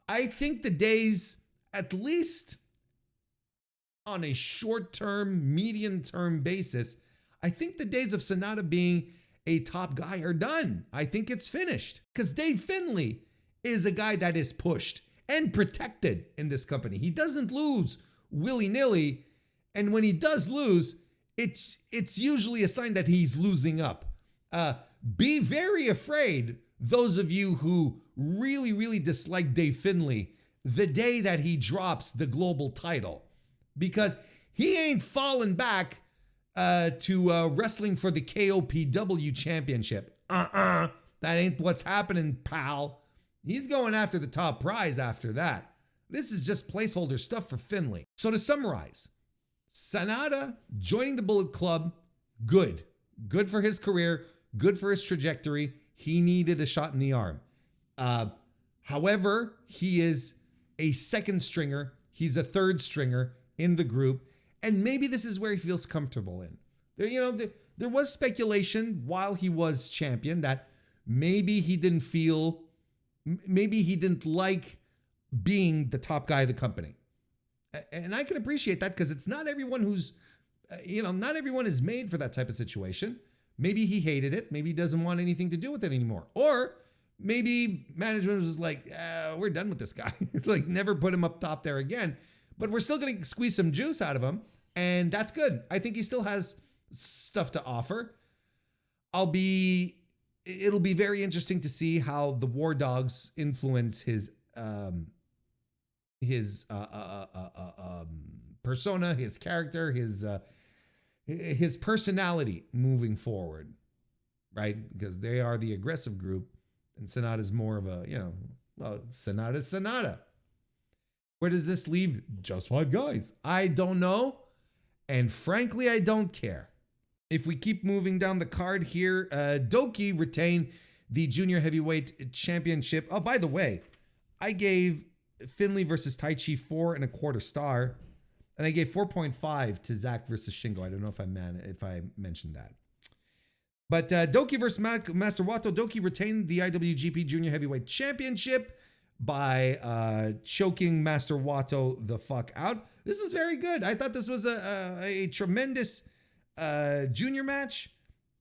I think the days, at least on a short-term, medium-term basis, I think the days of Sanada being a top guy are done. I think it's finished because Dave Finlay is a guy that is pushed and protected in this company. He doesn't lose willy-nilly, and when he does lose, it's usually a sign that he's losing up. Be very afraid, those of you who really, really dislike Dave Finlay, the day that he drops the global title, because he ain't falling back to wrestling for the KOPW championship. That ain't what's happening, pal. He's going after the top prize after that. This is just placeholder stuff for Finlay. So to summarize, Sanada joining the Bullet Club, good. Good for his career, good for his trajectory. He needed a shot in the arm. However, he is a second stringer. He's a third stringer in the group. And maybe this is where he feels comfortable in. There was speculation while he was champion that maybe he didn't like being the top guy of the company. And I can appreciate that because it's not everyone who's, not everyone is made for that type of situation. Maybe he hated it. Maybe he doesn't want anything to do with it anymore. Or maybe management was like, we're done with this guy. Like never put him up top there again. But we're still going to squeeze some juice out of him. And that's good. I think he still has stuff to offer. It'll be very interesting to see how the War Dogs influence his persona, his character, his personality moving forward, right? Because they are the aggressive group and Sanada's more of a, Sanada's Sanada. Where does this leave just 5 guys? I don't know. And frankly, I don't care. If we keep moving down the card here, Doki retained the Junior Heavyweight Championship. Oh, by the way, I gave Finlay versus Taichi 4.25 stars. And I gave 4.5 to Zach versus Shingo. I don't know if I mentioned that. But Doki versus Master Wato. Doki retained the IWGP Junior Heavyweight Championship by choking Master Wato the fuck out. This is very good. I thought this was a tremendous junior match.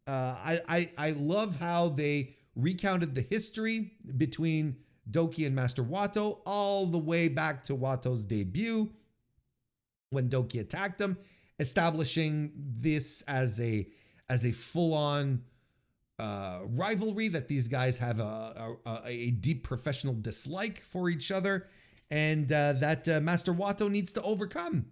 I love how they recounted the history between Doki and Master Wato all the way back to Wato's debut when Doki attacked him, establishing this as a full-on rivalry that these guys have a deep professional dislike for each other, and that Master Wato needs to overcome.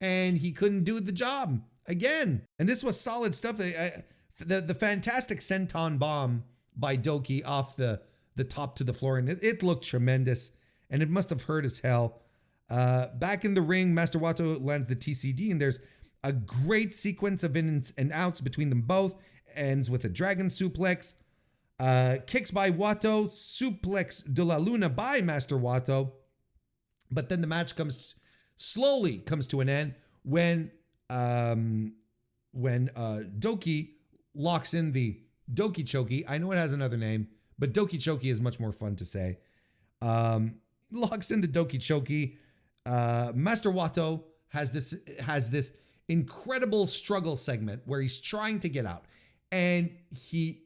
And he couldn't do the job again. And this was solid stuff. The fantastic senton bomb by Doki off the top to the floor, and it looked tremendous, and it must have hurt as hell. Back in the ring, Master Wato lands the TCD, and there's a great sequence of ins and outs between them both. Ends with a dragon suplex. Kicks by Wato, suplex de la Luna by Master Wato. But then the match slowly comes to an end when Doki locks in the Doki Choki. I know it has another name, but Doki Choki is much more fun to say. Locks in the Doki Choki. Master Wato has this incredible struggle segment where he's trying to get out, and he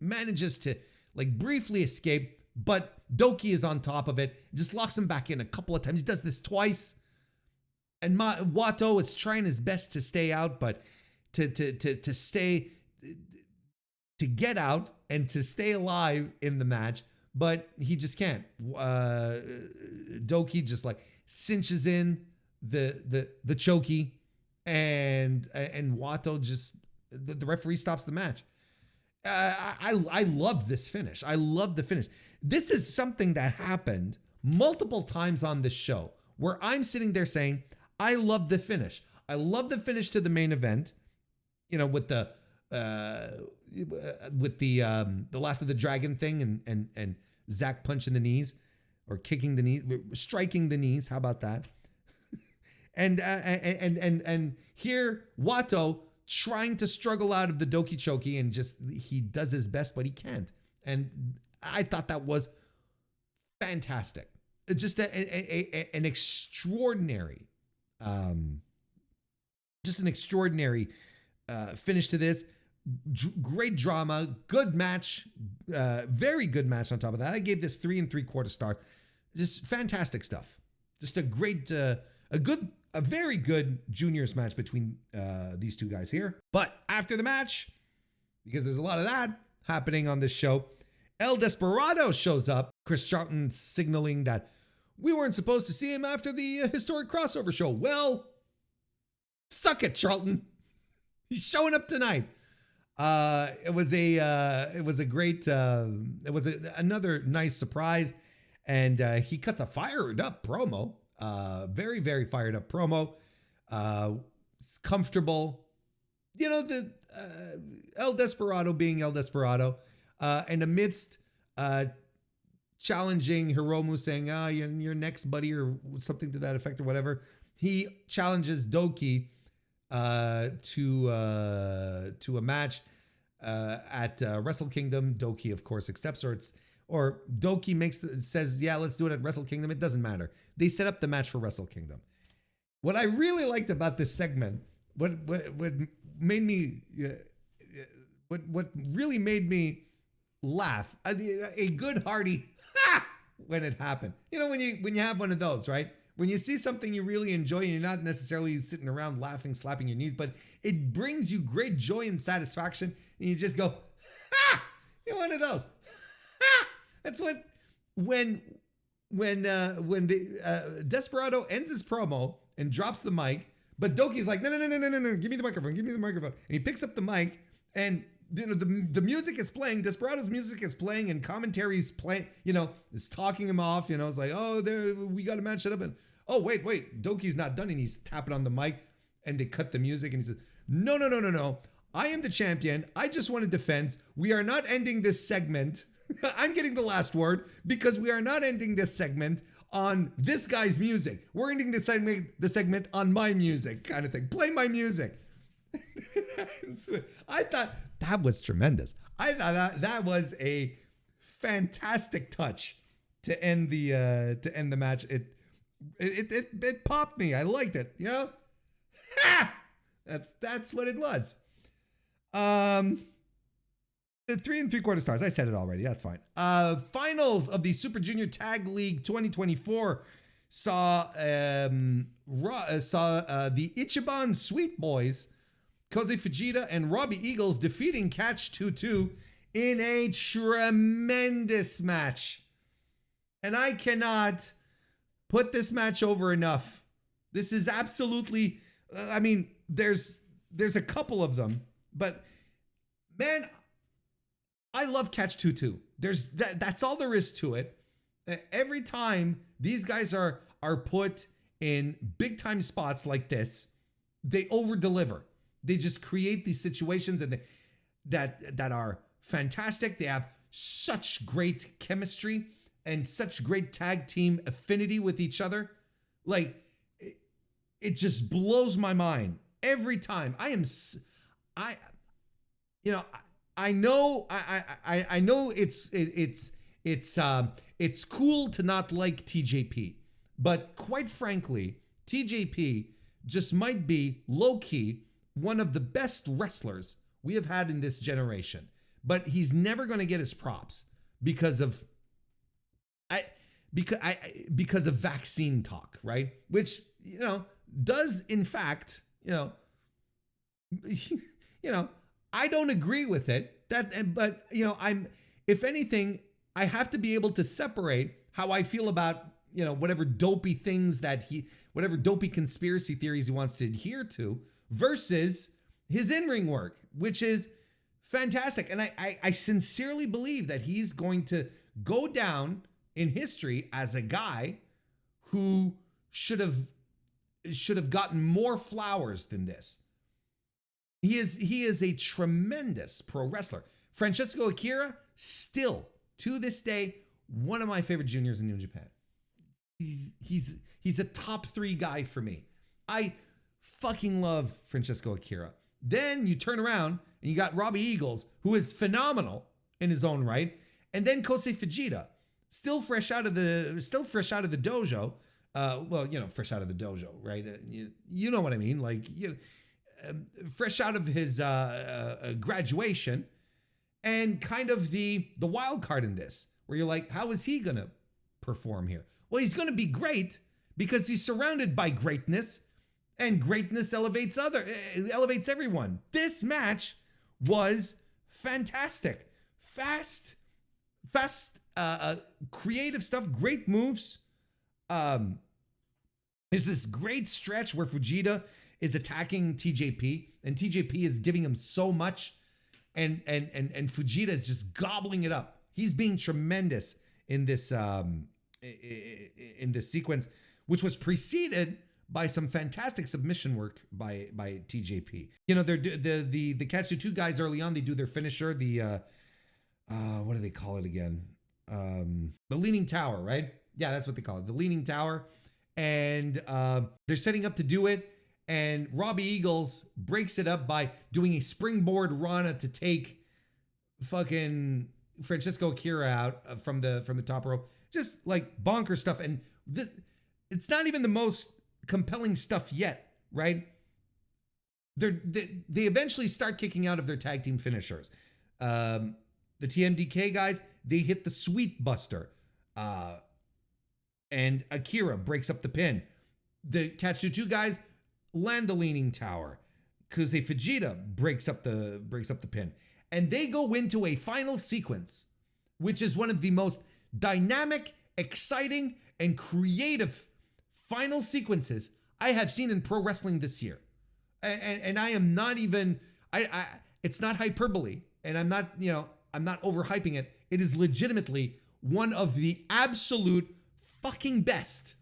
manages to like briefly escape, but Doki is on top of it, just locks him back in a couple of times. He does this twice, and Wato is trying his best to stay out, but to get out and to stay alive in the match, but he just can't. Doki just like cinches in the chokey, and Wato just the referee stops the match. I love this finish. I love the finish. This is something that happened multiple times on this show where I'm sitting there saying, I love the finish. I love the finish to the main event, with the last of the dragon thing and Zach punching the knees or kicking the knees, striking the knees. How about that? and here Wato trying to struggle out of the Doki Choki, and just he does his best, but he can't. And I thought that was fantastic. Just an extraordinary, finish to this. Great drama, good match, very good match on top of that. I gave this 3 3/4 stars. Just fantastic stuff. Just a great, a very good juniors match between these two guys here. But after the match, because there's a lot of that happening on this show, El Desperado shows up. Chris Charlton signaling that we weren't supposed to see him after the historic crossover show. Well, suck it, Charlton. He's showing up tonight. It was another nice surprise, and he cuts a fired up promo. Very, very fired up promo. Comfortable. The El Desperado being El Desperado. And amidst challenging Hiromu, saying, you're next, buddy, or something to that effect or whatever, he challenges Doki to a match at Wrestle Kingdom. Doki, of course, accepts, or Doki says, yeah, let's do it at Wrestle Kingdom. It doesn't matter. They set up the match for Wrestle Kingdom. What I really liked about this segment, what made me, what really made me laugh, a good hearty ha when it happened. When you have one of those, right? When you see something you really enjoy and you're not necessarily sitting around laughing, slapping your knees, but it brings you great joy and satisfaction, and you just go, ha! You're one of those. Ha! That's what when the Desperado ends his promo and drops the mic, but Doki's like, no, give me the microphone, and he picks up the mic, and the music is playing, Desperado's music is playing, and commentary's playing, is talking him off, it's like, oh, we got to match it up, and oh, wait, Doki's not done, and he's tapping on the mic, and they cut the music, and he says, no, I am the champion, I just want a defense, we are not ending this segment, I'm getting the last word, because we are not ending this segment on this guy's music, we're ending the segment on my music, kind of thing, play my music. I thought that was tremendous. I thought that was a fantastic touch to end the match. It popped me. I liked it. Ha! That's what it was. 3 3/4 stars. I said it already. That's fine. Finals of the Super Junior Tag League 2024 saw the Ichiban Sweet Boys, Koze Fujita and Robbie Eagles, defeating Catch 22 in a tremendous match. And I cannot put this match over enough. This is absolutely, there's a couple of them, but man, I love Catch 22. That's all there is to it. Every time these guys are are put in big time spots like this, they over deliver. They just create these situations and that are fantastic. They have such great chemistry and such great tag team affinity with each other. Like, it just blows my mind every time. I know it's cool to not like TJP, but quite frankly, TJP just might be low-key one of the best wrestlers we have had in this generation. But he's never going to get his props because of vaccine talk, right? Which, does in fact, I don't agree with it. But if anything, I have to be able to separate how I feel about, whatever dopey conspiracy theories he wants to adhere to versus his in-ring work, which is fantastic. And I sincerely believe that he's going to go down in history as a guy who should have gotten more flowers than this. He is a tremendous pro wrestler. Francesco Akira, still to this day, one of my favorite juniors in New Japan. He's a top 3 guy for me. I fucking love Francesco Akira. Then you turn around and you got Robbie Eagles, who is phenomenal in his own right, and then Kosei Fujita, still fresh out of the dojo. Fresh out of the dojo, right? You know what I mean? Like, fresh out of his graduation, and kind of the wild card in this, where you're like, how is he gonna perform here? Well, he's gonna be great because he's surrounded by greatness, and greatness elevates everyone. This match was fantastic, fast, creative stuff, great moves. There's this great stretch where Fujita is attacking TJP, and TJP is giving him so much, and Fujita is just gobbling it up. He's being tremendous in this sequence, which was preceded by some fantastic submission work by TJP. They're the Katsu2 guys early on. They do their finisher, the what do they call it again? The Leaning Tower, right? Yeah, that's what they call it, the Leaning Tower. And they're setting up to do it, and Robbie Eagles breaks it up by doing a springboard Rana to take fucking Francesco Akira out from the top rope. Just like bonker stuff, and it's not even the most compelling stuff yet, right? They eventually start kicking out of their tag team finishers. The TMDK guys, they hit the Sweet Buster, and Akira breaks up the pin. The Katsu2 guys land the Leaning Tower. Kosei Fujita breaks up the pin, and they go into a final sequence, which is one of the most dynamic, exciting, and creative final sequences I have seen in pro wrestling this year. And I am not even, it's not hyperbole, and I'm not overhyping it. It is legitimately one of the absolute fucking best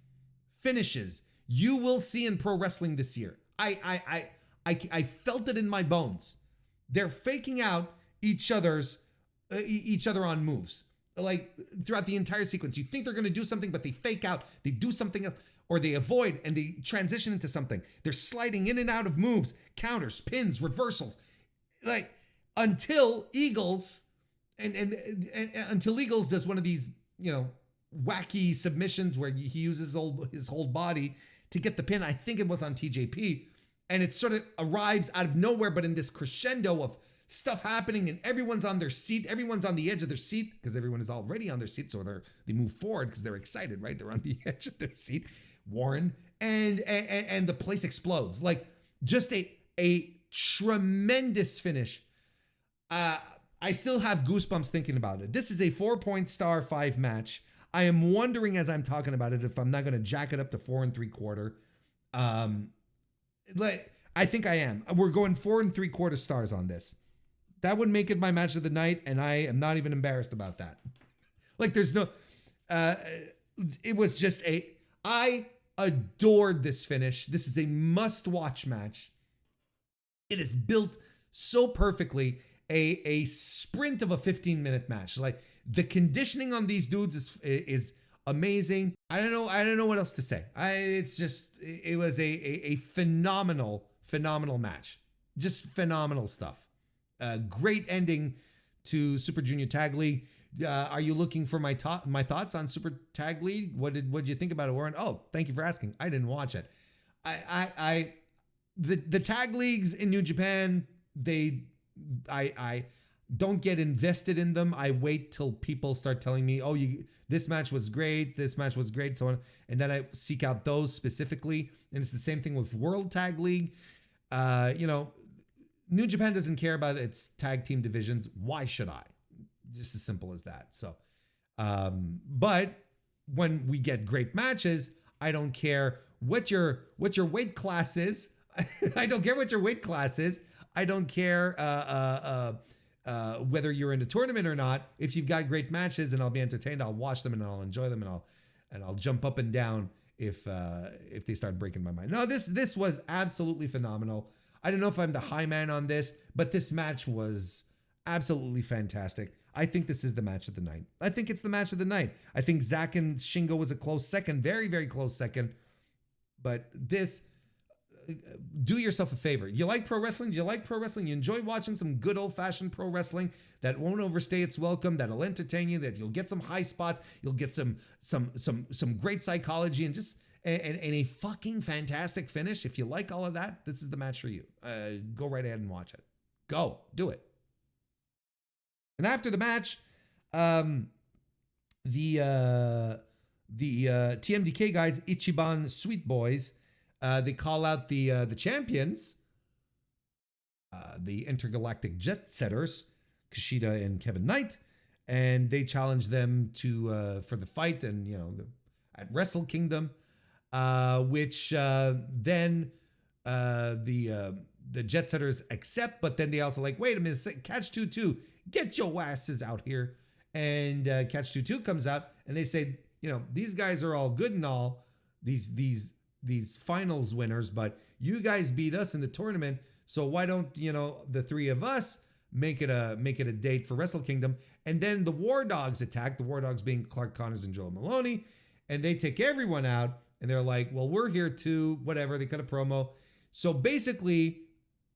finishes you will see in pro wrestling this year. I felt it in my bones. They're faking out each other on moves. Like throughout the entire sequence, you think they're going to do something, but they fake out, they do something else, or they avoid and they transition into something. They're sliding in and out of moves, counters, pins, reversals, like until Eagles until Eagles does one of these, wacky submissions where he uses his whole body to get the pin. I think it was on TJP, and it sort of arrives out of nowhere, but in this crescendo of stuff happening, and everyone's on their seat. Everyone's on the edge of their seat because everyone is already on their seat. So they move forward because they're excited, right? They're on the edge of their seat. Warren and the place explodes. Like just a tremendous finish. I still have goosebumps thinking about it. This is a 4-point star 5 match. I am wondering as I'm talking about it if I'm not going to jack it up to 4 3/4. I think I am. We're going 4 3/4 stars on this. That would make it my match of the night, and I am not even embarrassed about that. Like there's no, it was just I adored this finish. This is a must-watch match. It is built so perfectly. A sprint of a 15-minute match. Like, the conditioning on these dudes is amazing. I don't know what else to say. It was a phenomenal match. Just phenomenal stuff. Great ending to Super Junior Tag League. Are you looking for my thoughts on Super Tag League? What did you think about it, Warren? Oh, thank you for asking. I didn't watch it. The tag leagues in New Japan, I don't get invested in them. I wait till people start telling me, oh, this match was great, so on, and then I seek out those specifically. And it's the same thing with World Tag League. New Japan doesn't care about its tag team divisions. Why should I? Just as simple as that. So, but when we get great matches, I don't care what your weight class is. I don't care what your weight class is. I don't care whether you're in a tournament or not. If you've got great matches and I'll be entertained, I'll watch them and I'll enjoy them and I'll jump up and down if they start breaking my mind. No, this was absolutely phenomenal. I don't know if I'm the high man on this, but this match was absolutely fantastic. I think this is the match of the night. I think it's the match of the night. I think Zack and Shingo was a close second, very, very close second. But this, do yourself a favor. You like pro wrestling? Do you like pro wrestling? You enjoy watching some good old-fashioned pro wrestling that won't overstay its welcome, that'll entertain you, that you'll get some high spots, you'll get some great psychology and just and a fucking fantastic finish. If you like all of that, this is the match for you. Go right ahead and watch it. Go, do it. And after the match, the TMDK guys, Ichiban Sweet Boys, they call out the champions, the Intergalactic Jet Setters, Kushida and Kevin Knight, and they challenge them to for the fight, and at Wrestle Kingdom, which then the Jet Setters accept, but then they also like, wait a minute, Catch 22, get your asses out here, and Catch 22 comes out, and they say, these guys are all good and all, these finals winners, but you guys beat us in the tournament, so why don't the three of us make it a date for Wrestle Kingdom? And then the War Dogs attack, the War Dogs being Clark Connors and Joel Maloney, and they take everyone out, and they're like, well, we're here too, whatever. They cut a promo. So basically,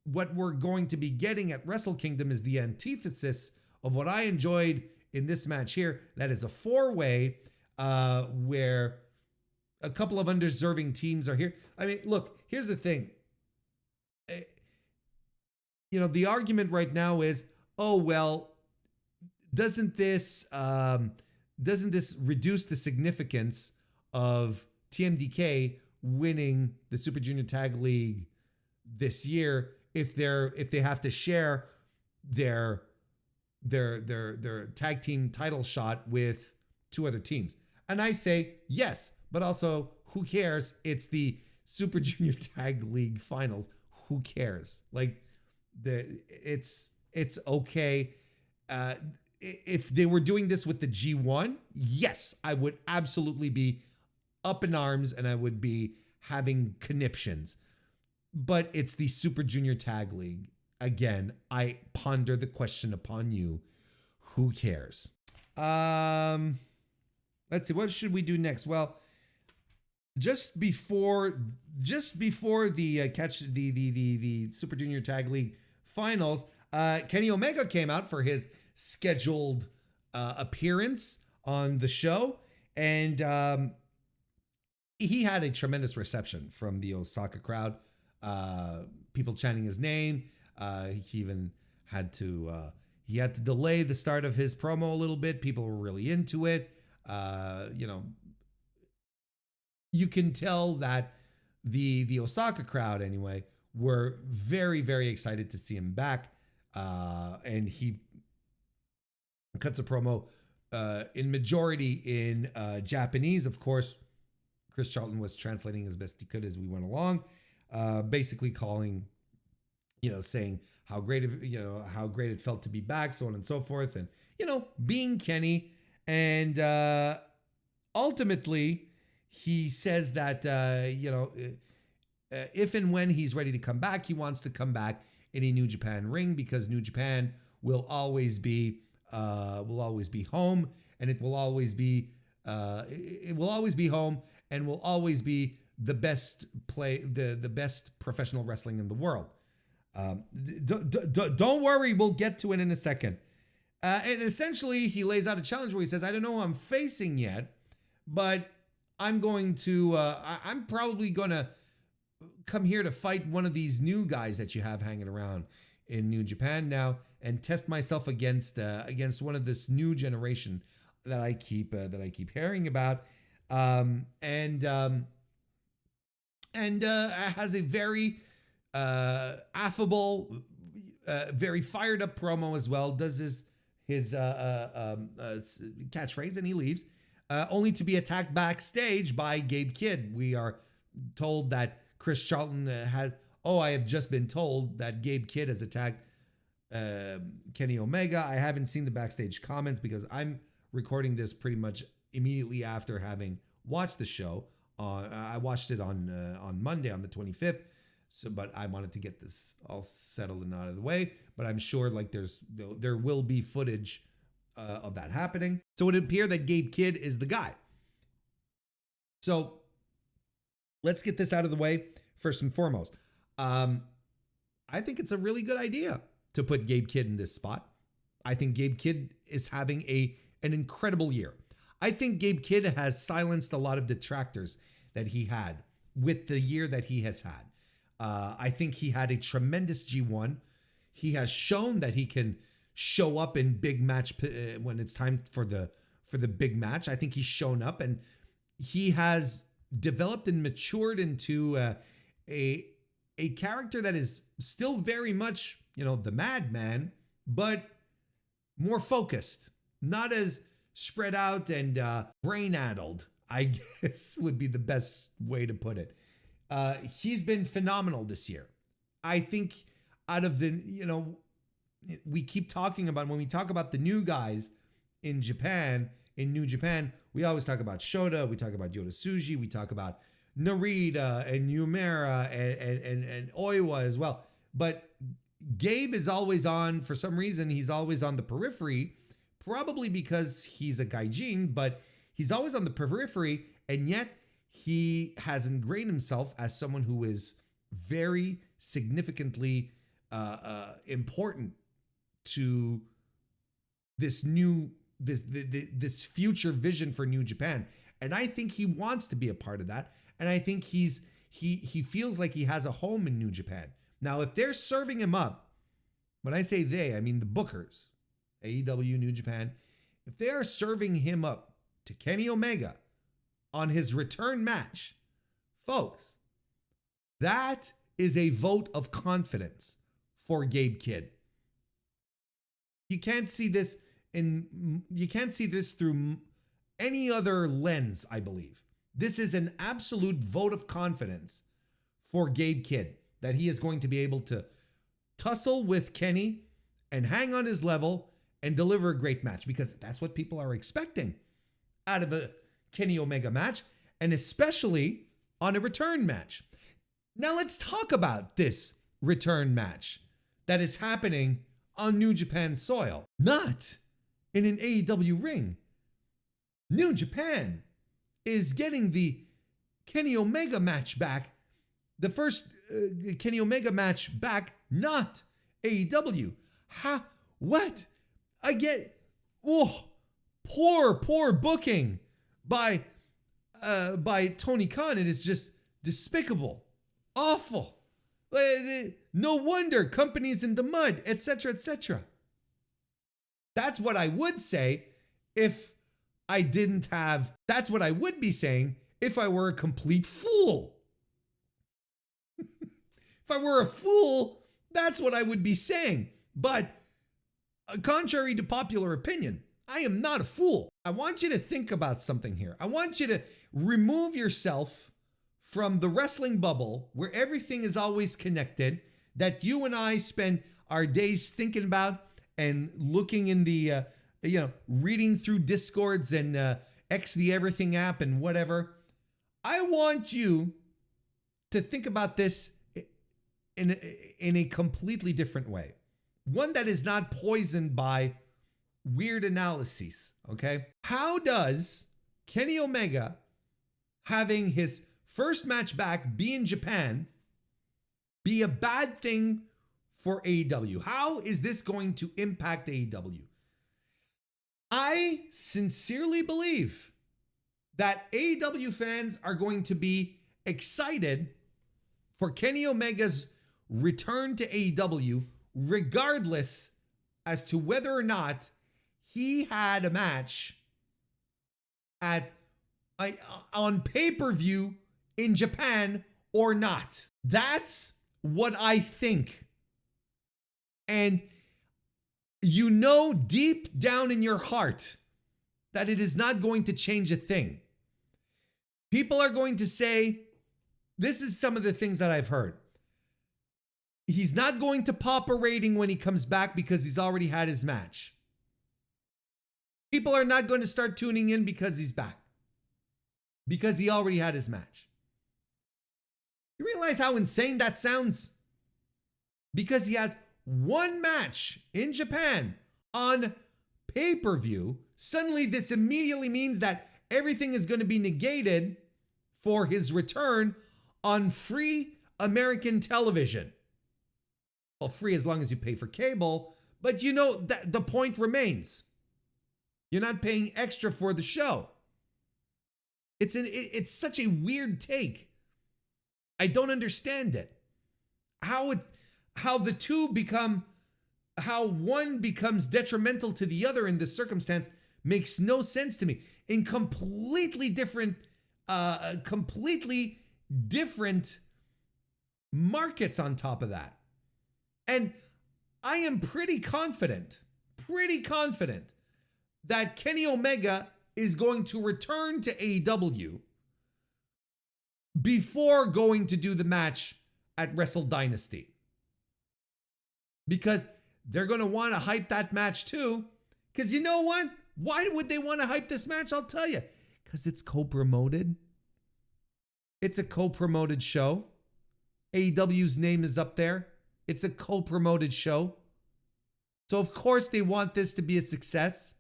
what we're going to be getting at Wrestle Kingdom is the antithesis of what I enjoyed in this match here. That is a four-way where a couple of undeserving teams are here. I mean, look, here's the thing. The argument right now is, oh, well, doesn't this reduce the significance of TMDK winning the Super Junior Tag League this year if they have to share their tag team title shot with two other teams? And I say yes, but also who cares? It's the Super Junior Tag League finals. Who cares? Like, it's okay. If they were doing this with the G1, yes, I would absolutely be up in arms and I would be having conniptions. But it's the Super Junior Tag League. Again, I ponder the question upon you. Who cares? Let's see, what should we do next? Well, just before the Super Junior Tag League finals, Kenny Omega came out for his scheduled appearance on the show, and he had a tremendous reception from the Osaka crowd. People chanting his name. He even had to delay the start of his promo a little bit. People were really into it. You can tell that the Osaka crowd, anyway, were very, very excited to see him back. And he cuts a promo in majority in Japanese. Of course, Chris Charlton was translating as best he could as we went along, basically calling, saying how great it felt to be back, so on and so forth, and being Kenny. And ultimately, he says that, if and when he's ready to come back, he wants to come back in a New Japan ring, because New Japan will always be home, and it will always be home, and will always be the best professional wrestling in the world. Don't worry, we'll get to it in a second. And essentially, he lays out a challenge where he says, "I don't know who I'm facing yet, but I'm probably going to come here to fight one of these new guys that you have hanging around in New Japan now, and test myself against one of this new generation that I keep hearing about." And has a very affable, very fired up promo as well. Does his catchphrase, and he leaves, only to be attacked backstage by Gabe Kidd. We are told that Chris Charlton I have just been told that Gabe Kidd has attacked Kenny Omega. I haven't seen the backstage comments because I'm recording this pretty much immediately after having watched the show. I watched it on Monday, on the 25th. But I wanted to get this all settled and out of the way. But I'm sure there will be footage of that happening. So it would appear that Gabe Kidd is the guy. So let's get this out of the way first and foremost. I think it's a really good idea to put Gabe Kidd in this spot. I think Gabe Kidd is having an incredible year. I think Gabe Kidd has silenced a lot of detractors that he had with the year that he has had. I think he had a tremendous G1. He has shown that he can show up in big match when it's time for the big match. I think he's shown up, and he has developed and matured into a character that is still very much, the madman, but more focused, not as spread out and brain-addled, I guess would be the best way to put it. He's been phenomenal this year. I think out of we keep talking about, when we talk about the new guys in New Japan, we always talk about Shota, we talk about Yota Tsuji, we talk about Narita and Yumera and Oiwa as well. But Gabe is always on, for some reason, he's always on the periphery, probably because he's a gaijin, but he's always on the periphery, and yet he has ingrained himself as someone who is very significantly important to this future vision for New Japan. And I think he wants to be a part of that. And I think he feels like he has a home in New Japan. Now, if they're serving him up, when I say they, I mean the bookers, AEW, New Japan, if they are serving him up to Kenny Omega on his return match, folks, that is a vote of confidence for Gabe Kidd. You can't see this through any other lens, I believe. This is an absolute vote of confidence for Gabe Kidd, that he is going to be able to tussle with Kenny and hang on his level and deliver a great match, because that's what people are expecting out of a Kenny Omega match, and especially on a return match. Now let's talk about this return match that is happening on New Japan soil, not in an AEW ring. New Japan is getting the Kenny Omega match back, the first Kenny Omega match back, not AEW. What? I get, poor booking by Tony Khan. It is just despicable, awful. No wonder companies in the mud, etc., etc. That's what I would say if I didn't have. That's what I would be saying if I were a complete fool. If I were a fool, that's what I would be saying. But contrary to popular opinion, I am not a fool. I want you to think about something here. I want you to remove yourself from the wrestling bubble where everything is always connected, that you and I spend our days thinking about and looking in the, reading through Discords and X the Everything app and whatever. I want you to think about this in a completely different way. One that is not poisoned by weird analyses, okay? How does Kenny Omega having his first match back be in Japan be a bad thing for AEW? How is this going to impact AEW? I sincerely believe that AEW fans are going to be excited for Kenny Omega's return to AEW, regardless as to whether or not he had a match on pay-per-view in Japan or not. That's what I think. And you know deep down in your heart that it is not going to change a thing. People are going to say, this is some of the things that I've heard. He's not going to pop a rating when he comes back because he's already had his match. People are not going to start tuning in because he's back, because he already had his match. You realize how insane that sounds? Because he has one match in Japan on pay-per-view, suddenly this immediately means that everything is going to be negated for his return on free American television. Well, free as long as you pay for cable, but you know that the point remains. You're not paying extra for the show. It's such a weird take. I don't understand it. How one becomes detrimental to the other in this circumstance makes no sense to me. In completely different markets on top of that. And I am pretty confident that Kenny Omega is going to return to AEW before going to do the match at Wrestle Dynasty. Because they're going to want to hype that match too. Because you know what? Why would they want to hype this match? I'll tell you. Because it's co-promoted. It's a co-promoted show. AEW's name is up there. It's a co-promoted show. So of course they want this to be a success.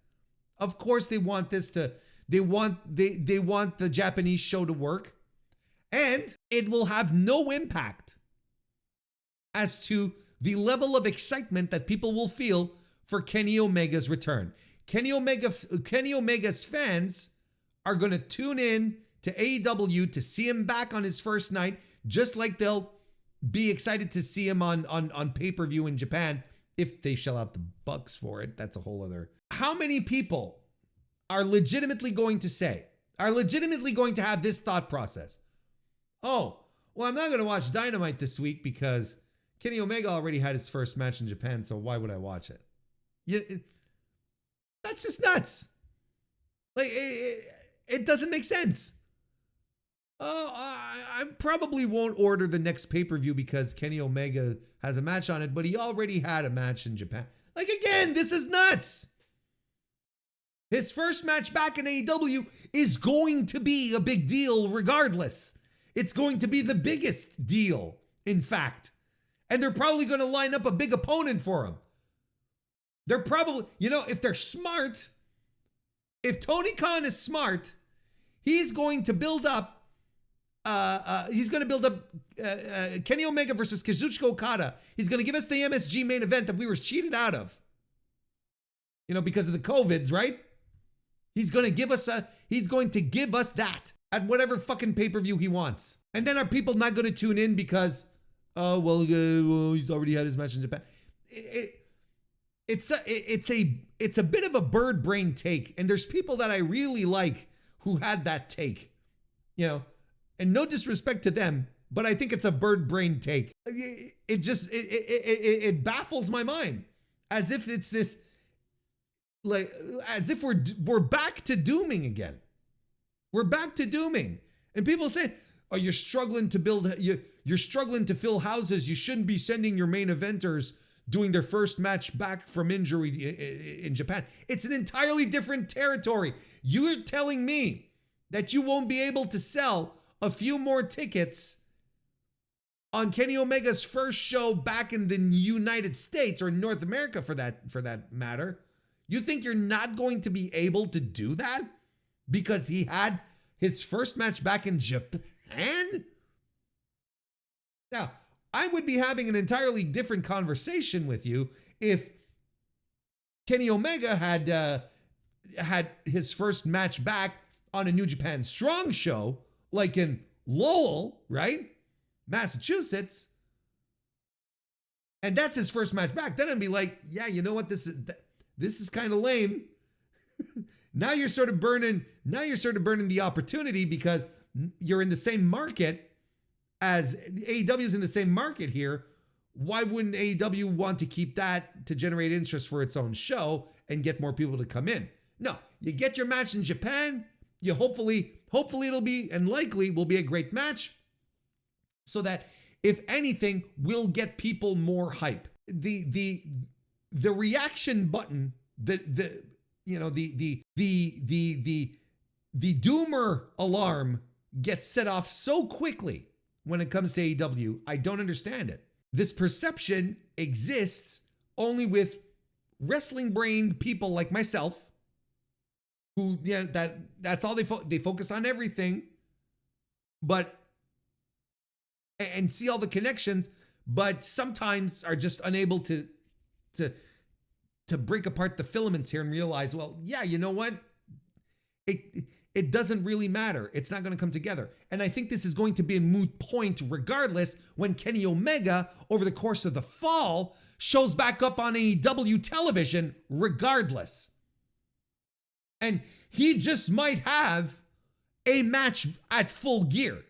Of course they want this to, they want the Japanese show to work. And it will have no impact as to the level of excitement that people will feel for Kenny Omega's return. Kenny Omega's fans are going to tune in to AEW to see him back on his first night, just like they'll be excited to see him on pay-per-view in Japan if they shell out the bucks for it. That's a whole other. How many people are legitimately going to have this thought process? Oh, well, I'm not going to watch Dynamite this week because Kenny Omega already had his first match in Japan, so why would I watch it? That's just nuts. Like, it doesn't make sense. Oh, I probably won't order the next pay-per-view because Kenny Omega has a match on it, but he already had a match in Japan. Like, again, this is nuts. His first match back in AEW is going to be a big deal regardless. It's going to be the biggest deal, in fact. And they're probably going to line up a big opponent for him. They're probably, if they're smart, if Tony Khan is smart, he's going to build up Kenny Omega versus Kazuchika Okada. He's going to give us the MSG main event that we were cheated out of. Because of the COVIDs, right? He's going to give us that at whatever fucking pay-per-view he wants. And then are people not going to tune in because, he's already had his match in Japan? It's a bit of a bird brain take. And there's people that I really like who had that take, and no disrespect to them, but I think it's a bird brain take. It baffles my mind as if it's this, as if we're back to dooming again. We're back to dooming. And people say, oh, you're struggling to fill houses. You shouldn't be sending your main eventers doing their first match back from injury in Japan. It's an entirely different territory. You're telling me that you won't be able to sell a few more tickets on Kenny Omega's first show back in the United States, or North America for that matter, you think you're not going to be able to do that because he had his first match back in Japan? Now, I would be having an entirely different conversation with you if Kenny Omega had his first match back on a New Japan Strong show, like in Lowell, right? Massachusetts. And that's his first match back. Then I'd be like, yeah, you know what? This is kind of lame. Now you're sort of burning the opportunity because you're in the same market as AEW's in the same market here. Why wouldn't AEW want to keep that to generate interest for its own show and get more people to come in? No, you get your match in Japan. You hopefully it'll be, and likely will be, a great match, so that if anything, we'll get people more hype. The reaction button, the doomer alarm gets set off so quickly when it comes to AEW. I don't understand it. This perception exists only with wrestling-brained people like myself, who, yeah, that's all they focus on everything, and see all the connections, but sometimes are just unable to break apart the filaments here and realize, well, yeah, you know what? It doesn't really matter. It's not going to come together. And I think this is going to be a moot point regardless when Kenny Omega, over the course of the fall, shows back up on AEW television regardless. And he just might have a match at Full Gear.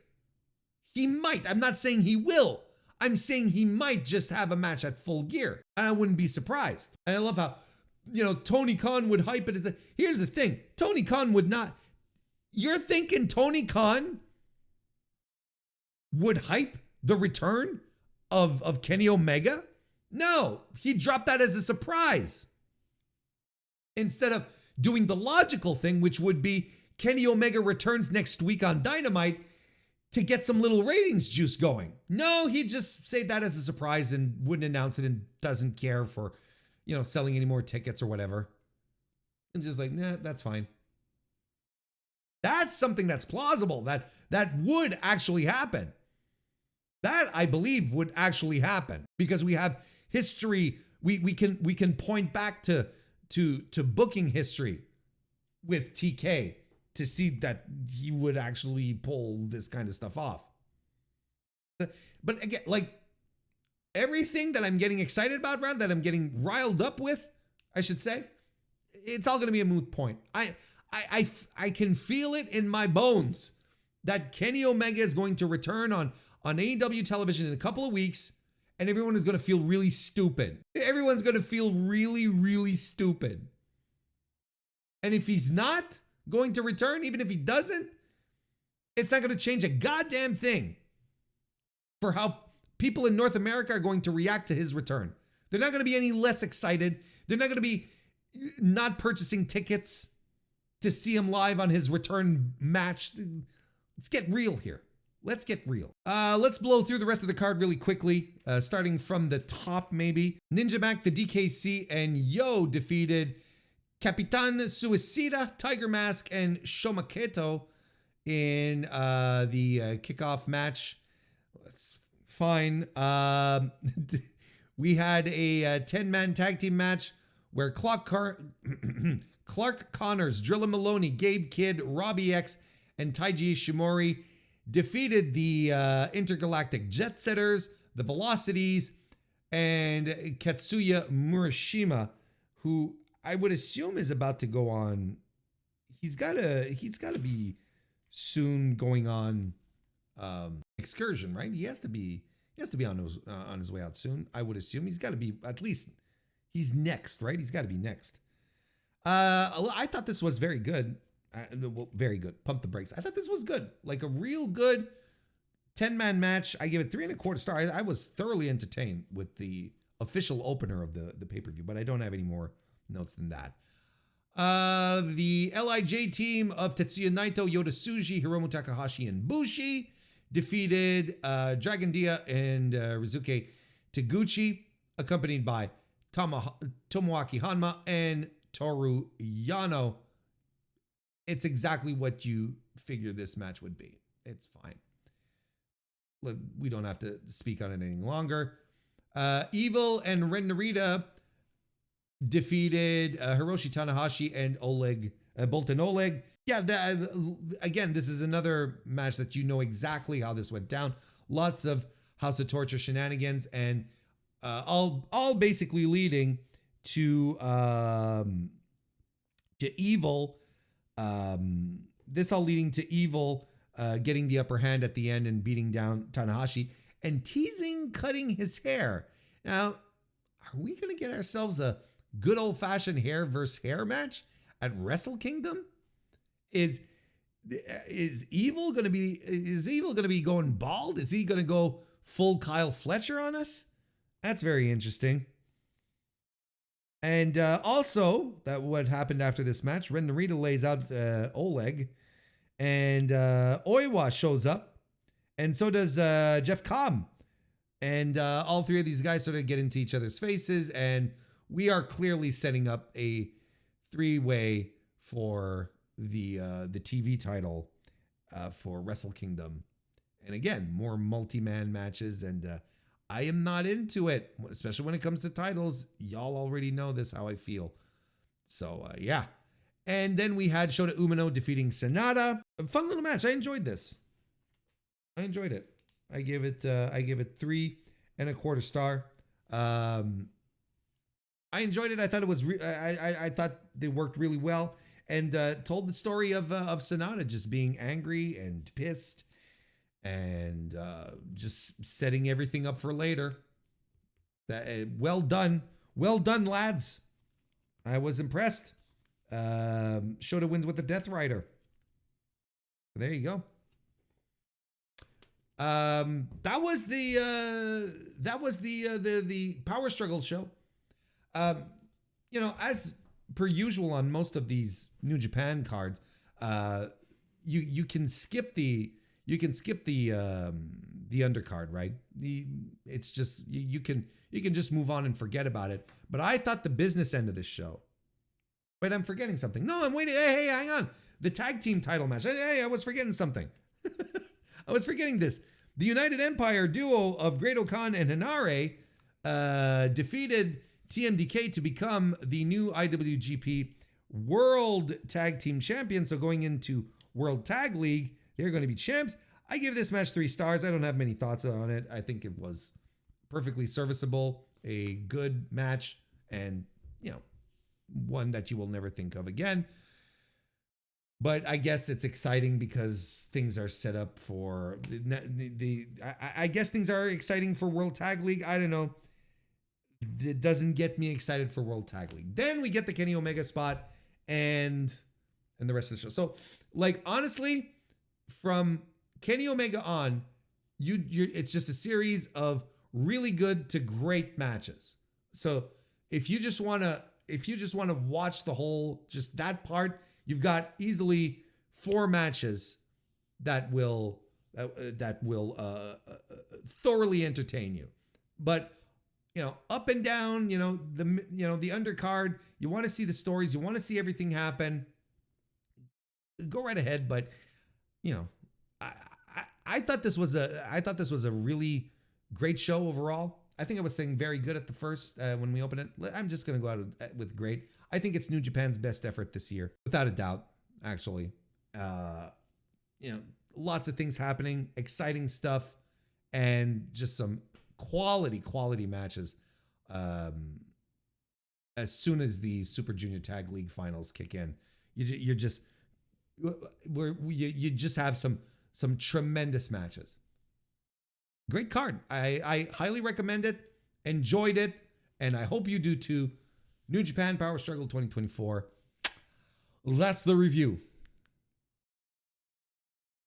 He might. I'm not saying he will. I'm saying he might just have a match at Full Gear. And I wouldn't be surprised. And I love how, Tony Khan would hype it. Here's the thing. Tony Khan would not. You're thinking Tony Khan would hype the return of Kenny Omega? No, he dropped that as a surprise. Instead of doing the logical thing, which would be Kenny Omega returns next week on Dynamite to get some little ratings juice going. No, he just saved that as a surprise and wouldn't announce it and doesn't care for, selling any more tickets or whatever. And just like, nah, that's fine. That's something that's plausible, that would actually happen. That, I believe, would actually happen because we have history. We can point back to booking history with TK to see that he would actually pull this kind of stuff off. But again, like everything that I'm getting excited about, that I'm getting riled up with, I should say, it's all going to be a moot point. I can feel it in my bones that Kenny Omega is going to return on AEW television in a couple of weeks, and everyone is going to feel really stupid. Everyone's going to feel really, really stupid. And if he's not going to return, even if he doesn't, it's not going to change a goddamn thing for how people in North America are going to react to his return. They're not going to be any less excited. They're not going to be not purchasing tickets to see him live on his return match. Let's get real here. Let's get real. Let's blow through the rest of the card really quickly, starting from the top maybe. Ninja Mac, the DKC, and Yo defeated Capitan Suicida, Tiger Mask, and Shomaketo in the kickoff match. That's fine. We had a 10-man tag team match where Clark Connors, Drilla Maloney, Gabe Kidd, Robbie X, and Taiji Ishimori defeated the Intergalactic Jet Setters, the Velocities, and Katsuya Murashima, who I would assume is about to go on. He's gotta be soon going on excursion, right? He has to be on his way out soon. I would assume he's got to be, at least he's next, right? He's got to be next. I thought this was very good. Well, very good. Pump the brakes. I thought this was good. Like a real good 10-man match. I give it 3.25 stars. I was thoroughly entertained with the official opener of the pay-per-view, but I don't have any more notes than that. The LIJ team of Tetsuya Naito, Yota Tsuji, Hiromu Takahashi, and Bushi defeated Dragon Dia and Rizuke Taguchi, accompanied by Tomoaki Hanma and Toru Yano. It's exactly what you figure this match would be. It's fine. Look, we don't have to speak on it any longer. Evil and Ren Narita defeated Hiroshi Tanahashi and Bolton Oleg. Yeah, again, this is another match that you know exactly how this went down. Lots of House of Torture shenanigans, and all basically leading to Evil. This all leading to Evil getting the upper hand at the end and beating down Tanahashi and teasing cutting his hair. Now, are we going to get ourselves a good old-fashioned hair versus hair match at Wrestle Kingdom? Is Evil going to be going bald? Is he going to go full Kyle Fletcher on us? That's very interesting. And also, that what happened after this match, Ren Narita lays out Oleg, and Oiwa shows up, and so does Jeff Cobb. And all three of these guys sort of get into each other's faces, and we are clearly setting up a three-way for the TV title for Wrestle Kingdom. And again, more multi-man matches, and I am not into it, especially when it comes to titles. Y'all already know this, how I feel. So, yeah. And then we had Shota Umino defeating Sanada. A fun little match. I enjoyed this. I enjoyed it. I give it 3.25 stars. I enjoyed it. I thought it was. I thought they worked really well and told the story of Sanada just being angry and pissed and just setting everything up for later. Well done, lads. I was impressed. Shota wins with the Death Rider. There you go. That was the Power Struggle show. As per usual on most of these New Japan cards, you can skip the undercard, right? It's just you can just move on and forget about it. But I thought the business end of this show. Wait, I'm forgetting something. No, I'm waiting. Hey, hang on. The tag team title match. Hey, I was forgetting something. I was forgetting this. The United Empire duo of Great Okan and Hinare defeated TMDK to become the new IWGP World Tag Team Champions. So going into World Tag League, they're going to be champs. I give this match 3 stars. I don't have many thoughts on it. I think it was perfectly serviceable, a good match, and, one that you will never think of again. But I guess it's exciting because things are set up for I guess things are exciting for World Tag League. I don't know. It doesn't get me excited for World Tag League. Then we get the Kenny Omega spot and the rest of the show. So, honestly, from Kenny Omega on, it's just a series of really good to great matches. So if you just want to watch the whole, just that part, you've got easily 4 matches that will thoroughly entertain you. But up and down, the undercard, you want to see the stories, you want to see everything happen. Go right ahead, but I thought this was a really great show overall. I think I was saying very good at the first when we opened it. I'm just going to go out with great. I think it's New Japan's best effort this year, without a doubt, actually. Lots of things happening, exciting stuff, and just some quality matches. As soon as the Super Junior Tag League finals kick in, you just have some tremendous matches. Great card. I highly recommend it. Enjoyed it. And I hope you do too. New Japan Power Struggle 2024. That's the review.